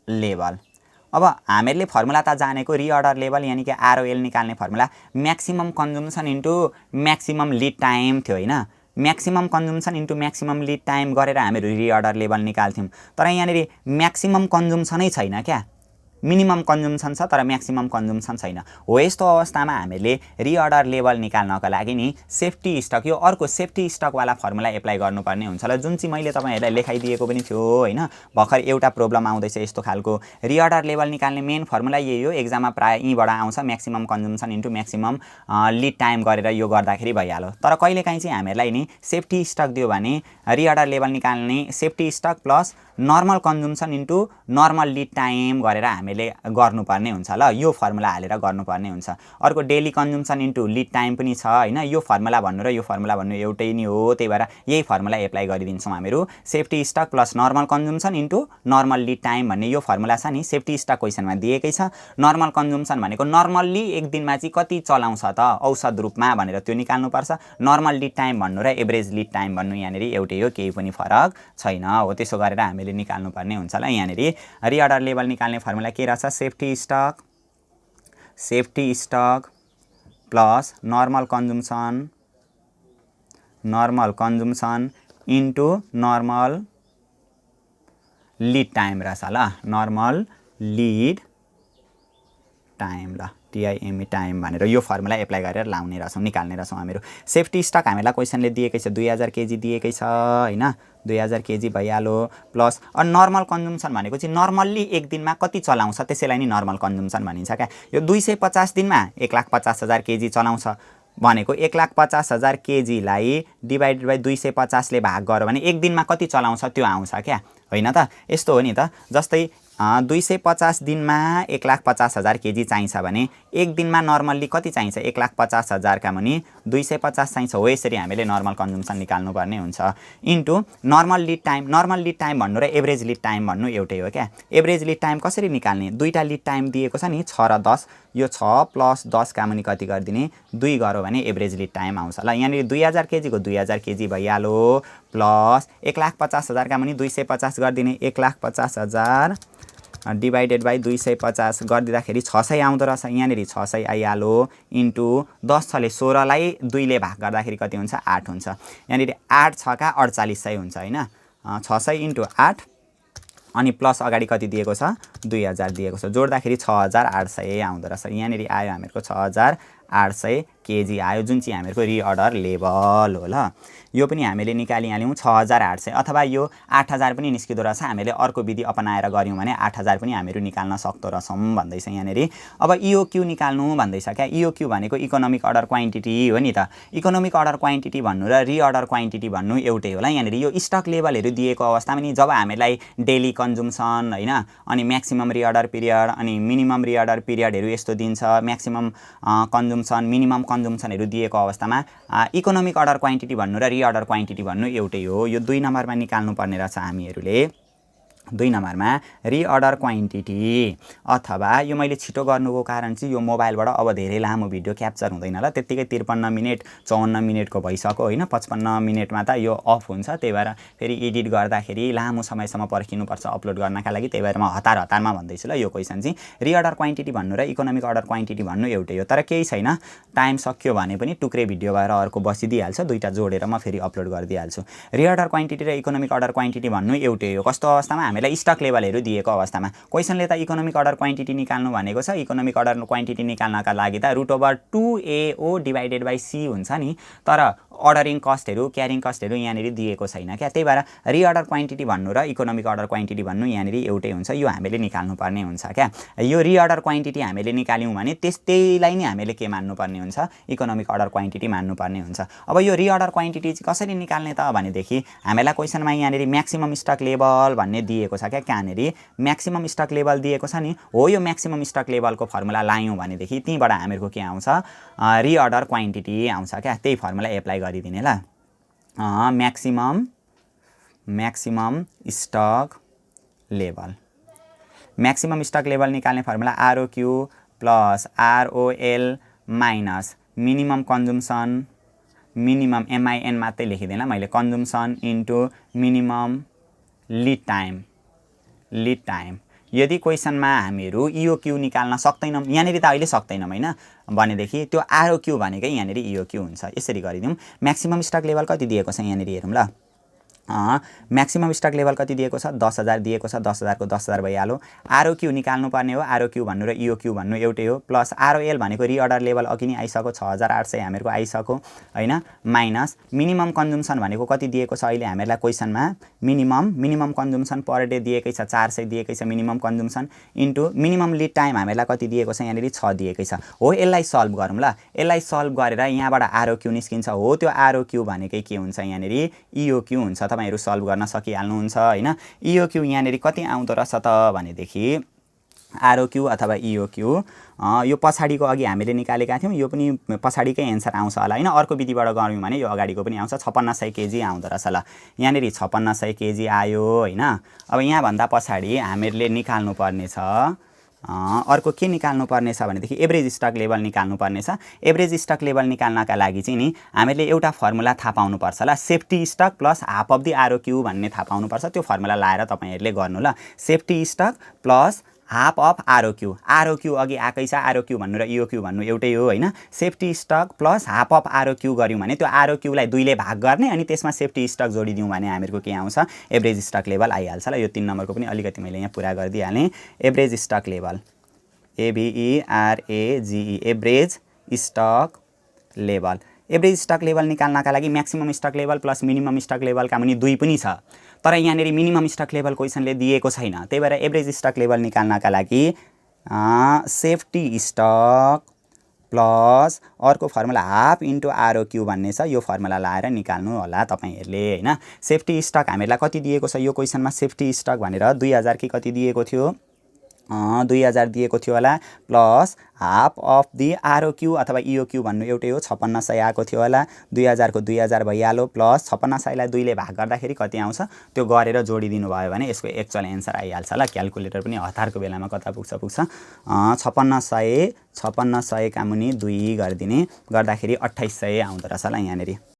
लेभल। अब हामीहरूले फर्मुला त जानेको रिअर्डर लेभल यानि कि आरओएल निकाल्ने formula maximum consumption into maximum lead time थियो हैन। Maximum consumption into maximum lead time गरेर हामीहरू रिअर्डर लेभल निकाल्थ्यौँ। तर यहाँनिर म्याक्सिमम कन्जम्सनै छैन क्या, मिनिमम कन्जम्सन छ तर म्याक्सिमम कन्जम्सन छैन। हो यस्तो अवस्थामा हामीले रिअर्डर लेभल निकाल्नको लागि नि सेफ्टी स्टक, यो अर्को सेफ्टी स्टकवाला फर्मुला एप्लाई गर्नुपर्ने हुन्छ ल, जुन चाहिँ मैले तपाईँहरूलाई लेखाइदिएको पनि थियो हैन। भर्खर एउटा प्रब्लम आउँदैछ यस्तो खालको। रिअर्डर लेभल निकाल्ने मेन फर्मुला यही हो, एक्जाममा प्राय यहीँबाट आउँछ, maximum consumption into maximum lead time गरेर यो गर्दाखेरि भइहाल्यो। तर कहिलेकाहीँ चाहिँ हामीहरूलाई नि सेफ्टी स्टक दियो भने रिअर्डर लेभल निकाल्ने safety stock plus normal consumption into normal lead time गरेर हामीले गर्नुपर्ने हुन्छ ल, यो फर्मुला हालेर गर्नुपर्ने हुन्छ। अर्को daily consumption into lead time पनि छ हैन। यो फर्मुला भन्नु र यो फर्मुला भन्नु एउटै नै हो, त्यही भएर यही फर्मुला एप्लाई गरिदिन्छौँ हामीहरू। Safety stock plus normal consumption into normal lead time भन्ने यो फर्मुला छ नि, सेफ्टी स्टक क्वेसनमा दिएकै छ। नर्मल कन्जम्सन भनेको नर्मल्ली एक दिनमा चाहिँ कति चलाउँछ त औसत रूपमा भनेर त्यो निकाल्नुपर्छ। नर्मल लिड टाइम भन्नु र एभरेज लिड टाइम भन्नु यहाँनिर एउटै हो, केही पनि फरक छैन हो। त्यसो गरेर हामीले निकाल्नुपर्ने हुन्छ ल। यहाँनिर रिअर्डर लेभल निकाल्ने फर्मुला के रहेछ, safety stock plus normal consumption into normal lead time रहेछ ल, नर्मल लिड टाइम ल, TIME टाइम भनेर यो फर्मुला एप्लाई गरेर लाउने रहेछौँ, निकाल्ने रहेछौँ हामीहरू। सेफ्टी स्टक हामीलाई क्वेसनले दिएकै छ 2000 केजी दिएकै छ हैन, 2000 केजी भइहाल्यो। प्लस नर्मल कन्जम्सन भनेको चाहिँ नर्मल्ली एक दिनमा कति चलाउँछ त्यसैलाई नि नर्मल कन्जम्सन भनिन्छ क्या। यो 250 दिनमा 1,50,000 केजी चलाउँछ भनेको 1,50,000 केजीलाई डिभाइडेड बाई 250 ले भाग गर्यो भने एक दिनमा कति चलाउँछ त्यो आउँछ क्या हैन त। यस्तो हो नि त, जस्तै 250 दिनमा 1,50,000 केजी चाहिन्छ भने एक दिनमा नर्मल्ली कति चाहिन्छ 1,50,000 का मुनि 250 चाहिन्छ। हो यसरी हामीले नर्मल कन्जम्सन निकाल्नुपर्ने हुन्छ into normal lead time. Normal lead time भन्नु र एभरेज लिड टाइम भन्नु एउटै हो क्या। एभरेज लिड टाइम कसरी निकाल्ने, दुईटा लिड टाइम दिएको छ नि 6 र 10, यो 6 प्लस 10 का मुनि कति गरिदिने 2 गर्यो भने एभरेज लिड टाइम आउँछ ल। यहाँनिर 2000 केजीको 2000 केजी भइहाल्यो प्लस 1,50,000 का मुनि 250 गरिदिने 1,50,000 डिभाइडेड बाई 250 गरिदिँदाखेरि 600 आउँदो रहेछ। यहाँनिर 600 आइहाल्यो इन्टु 10 छले 16 लाई 2 ले भाग गर्दाखेरि कति हुन्छ 8 हुन्छ। यहाँनिर 8 6 का 4800 हुन्छ हैन, 600 इन्टु 8 अनि प्लस अगाडि कति दिएको छ 2000 दिएको छ, जोड्दाखेरि 6800 आउँदो रहेछ। यहाँनिर आयो हामीहरूको 800 केजी आयो, जुन चाहिँ हामीहरूको रिअर्डर लेभल हो। ल यो पनि हामीले निकालिहाल्यौँ 6800, अथवा यो 8000 पनि निस्किँदो रहेछ। हामीले अर्को विधि अपनाएर गऱ्यौँ भने 8000 पनि हामीहरू निकाल्न सक्दो रहेछौँ भन्दैछ यहाँनिर। अब इओक्यू निकाल्नु भन्दैछ क्या। इओक्यू भनेको इकोनोमिक अर्डर क्वान्टिटी हो नि त। इकोनोमिक अर्डर क्वान्टिटी भन्नु र रिअर्डर क्वान्टिटी भन्नु एउटै होला। यहाँनिर यो स्टक लेभलहरू दिएको अवस्थामा नि जब हामीलाई डेली कन्ज्युम्सन होइन, अनि म्याक्सिमम रिअर्डर पिरियड अनि मिनिमम रिअर्डर पिरियडहरू यस्तो दिन्छ, म्याक्सिमम कन्ज्युम्सन मिनिमम कन्ज्युम्सनहरू दिएको अवस्थामा इकोनोमिक अर्डर क्वान्टिटी भन्नु र रिअर्डर क्वान्टिटी भन्नु एउटै हो। यो 2 नम्बरमा निकाल्नु पर्ने रहेछ हामीहरूले। 2 नम्बरमा रिअर्डर क्वान्टिटी, अथवा यो मैले छिटो गर्नुको कारण चाहिँ यो मोबाइलबाट अब धेरै लामो भिडियो क्याप्चर हुँदैन ल। त्यत्तिकै 53 मिनट 54 मिनटको भइसक्यो होइन। 55 मिनटमा त यो अफ हुन्छ, त्यही भएर फेरि एडिट गर्दाखेरि लामो समयसम्म पर्खिनुपर्छ अपलोड गर्नका लागि। त्यही भएर म हतारमा भन्दैछु ल। यो क्वेसन चाहिँ रिअर्डर क्वान्टिटी भन्नु र इकोनोमिक अर्डर क्वान्टिटी भन्नु एउटै हो। तर केही छैन, टाइम सक्यो भने पनि टुक्रे भिडियो भएर अर्को बसिदिइहाल्छ, दुईटा जोडेर म फेरि अपलोड गरिदिइहाल्छु। रिअर्डर क्वान्टिटी र इकोनोमिक अर्डर क्वान्टिटी भन्नु एउटै हो। कस्तो अवस्थामा? हामीलाई स्टक लेभलहरू दिएको अवस्थामा। क्वेसनले त इकोनोमिक अर्डर क्वान्टिटी निकाल्नु भनेको छ। इकोनोमिक अर्डर क्वान्टिटी निकाल्नका लागि त √2AO डिभाइडेड बाई C हुन्छ नि, तर अर्डरिङ कस्टहरू क्यारिङ कस्टहरू यहाँनिर दिएको छैन क्या। त्यही भएर रिअर्डर क्वान्टिटी भन्नु र इकोनोमिक अर्डर क्वान्टिटी भन्नु यहाँनिर एउटै हुन्छ। यो हामीले निकाल्नुपर्ने हुन्छ क्या। यो रिअर्डर क्वान्टिटी हामीले निकाल्यौँ भने त्यस्तैलाई नै हामीले के मान्नुपर्ने हुन्छ? इकोनोमिक अर्डर क्वान्टिटी मान्नुपर्ने हुन्छ। अब यो रिअर्डर क्वान्टिटी चाहिँ कसरी निकाल्ने त भनेदेखि हामीलाई क्वेसनमा यहाँनिर म्याक्सिमम स्टक लेभल भन्ने दिएको छ क्या। कहाँनिर म्याक्सिमम स्टक लेभल दिएको छ नि हो। यो म्याक्सिमम स्टक लेभलको फर्मुला लायौँ भनेदेखि त्यहीँबाट हामीहरूको के आउँछ? रिअर्डर क्वान्टिटी आउँछ क्या। त्यही फर्मुला एप्लाई गरिदिने ल। Maximum stock level, maximum stock level निकाल्ने formula ROQ plus ROL minus minimum consumption, minimum MIN मात्रै लेखिदिएन मैले, consumption into minimum lead time. यदि क्वेसनमा हामीहरू इओक्यू निकाल्न सक्दैनौँ, यहाँनिर त अहिले सक्दैनौँ होइन भनेदेखि त्यो ROQ भनेकै यहाँनिर इओक्यू हुन्छ। यसरी गरिदिउँ। म्याक्सिमम स्टक लेभल कति दिएको छ यहाँनिर हेरौँ ल। म्याक्सिमम स्टक लेभल कति दिएको छ? 10,000 दिएको छ। 10,000 को 10,000 भइहाल्यो। ROQ निकाल्नु पर्ने हो। ROQ भन्नु र इओक्यू भन्नु एउटै हो। प्लस ROL भनेको रिअर्डर लेभल अघि नै आइसक्यो 6,800 हामीहरूको आइसक्यो होइन, माइनस मिनिमम कन्ज्युम्सन भनेको कति दिएको छ अहिले हामीहरूलाई क्वेसनमा? मिनिमम कन्ज्युम्सन पर डे दिएकै छ 400 दिएकै छ minimum consumption, into minimum lead time हामीहरूलाई कति दिएको छ यहाँनिर 6 दिएकै छ हो। यसलाई सल्भ गरौँ ल। यसलाई सल्भ गरेर यहाँबाट ROQ निस्किन्छ हो। त्यो ROQ भनेकै के हुन्छ? यहाँनिर इओक्यू हुन्छ। तपाईहरु सल्भ गर्न सकिहाल्नुहुन्छ हैन। इओक्यू यहाँनिर कति आउँदो रहेछ त भनेदेखि ROQ अथवा इओक्यू यो पछाडीको अघि हामीले निकालेका थियौं, यो पनि पछाडीकै एन्सर आउँछ होला हैन। अर्को विधिबाट गर्यौं भने यो अगाडिको पनि आउँछ। 5600 केजी आउँदो रहेछ ल। यहाँनिर 5600 केजी आयो हैन। अब यहाँ भन्दा पछाडी हामीले निकाल्नु पर्ने छ अर्को के निकाल्नु पर्ने छ भनेदेखि एभरेज स्टक लेभल निकाल्नु पर्ने छ। एभरेज स्टक लेभल निकाल्नका लागि चाहिँ नि हामीले एउटा फर्मुला थाहा पाउनु पर्छ ल। Safety stock plus half of the ROQ भन्ने थाहा पाउनु पर्छ। त्यो फर्मुला लाएर तपाईहरुले गर्नु ल। Safety stock plus half of ROQ। ROQ अघि आकै छ। ROQ भन्नु र इओक्यू भन्नु एउटै हो हैन। Safety stock plus half of ROQ गर्यौं भने त्यो ROQ लाई 2 ले भाग गर्ने अनि त्यसमा सेफ्टी स्टक जोडिदिउँ भने हामीहरुको के आउँछ? एभरेज स्टक लेभल आइहाल्छ ल। यो 3 नम्बरको पनि अलिकति मैले यहाँ पुरा गरिदिहालेँ। Average stock level AVERAGE average stock level. Average stock level निकाल्नका लागि maximum stock level plus minimum stock लेभलका पनि 2 पनि छ। तर यहाँनिर मिनिमम स्टक लेभल क्वेसनले दिएको छैन। त्यही भएर एभरेज स्टक लेभल निकाल्नका लागि सेफ्टी स्टक प्लस अर्को फर्मुला हाफ इन्टु ROQ भन्ने छ। यो फर्मुला लाएर निकाल्नु होला तपाईहरुले हैन। सेफ्टी स्टक हामीलाई कति दिएको छ यो क्वेसनमा? सेफ्टी स्टक भनेर 2000 कि कति दिएको थियो? 2000 दिएको थियो होला। Plus half of the ROQ अथवा इओक्यू भन्नु एउटै हो। 5600 आएको थियो होला। 2000 को 2000 भइहाल्यो। प्लस 5600 लाई 2 ले भाग गर्दाखेरि कति आउँछ? त्यो गरेर जोडिदिनु भयो भने यसको एक्चुअल एन्सर आइहाल्छ ल। क्याल्कुलेटर पनि हतारको बेलामा कता पुग्छ 5600 का मुनि 2 गरिदिने गर्दाखेरि 2800 आउँदो रहेछ ल यहाँनेरि।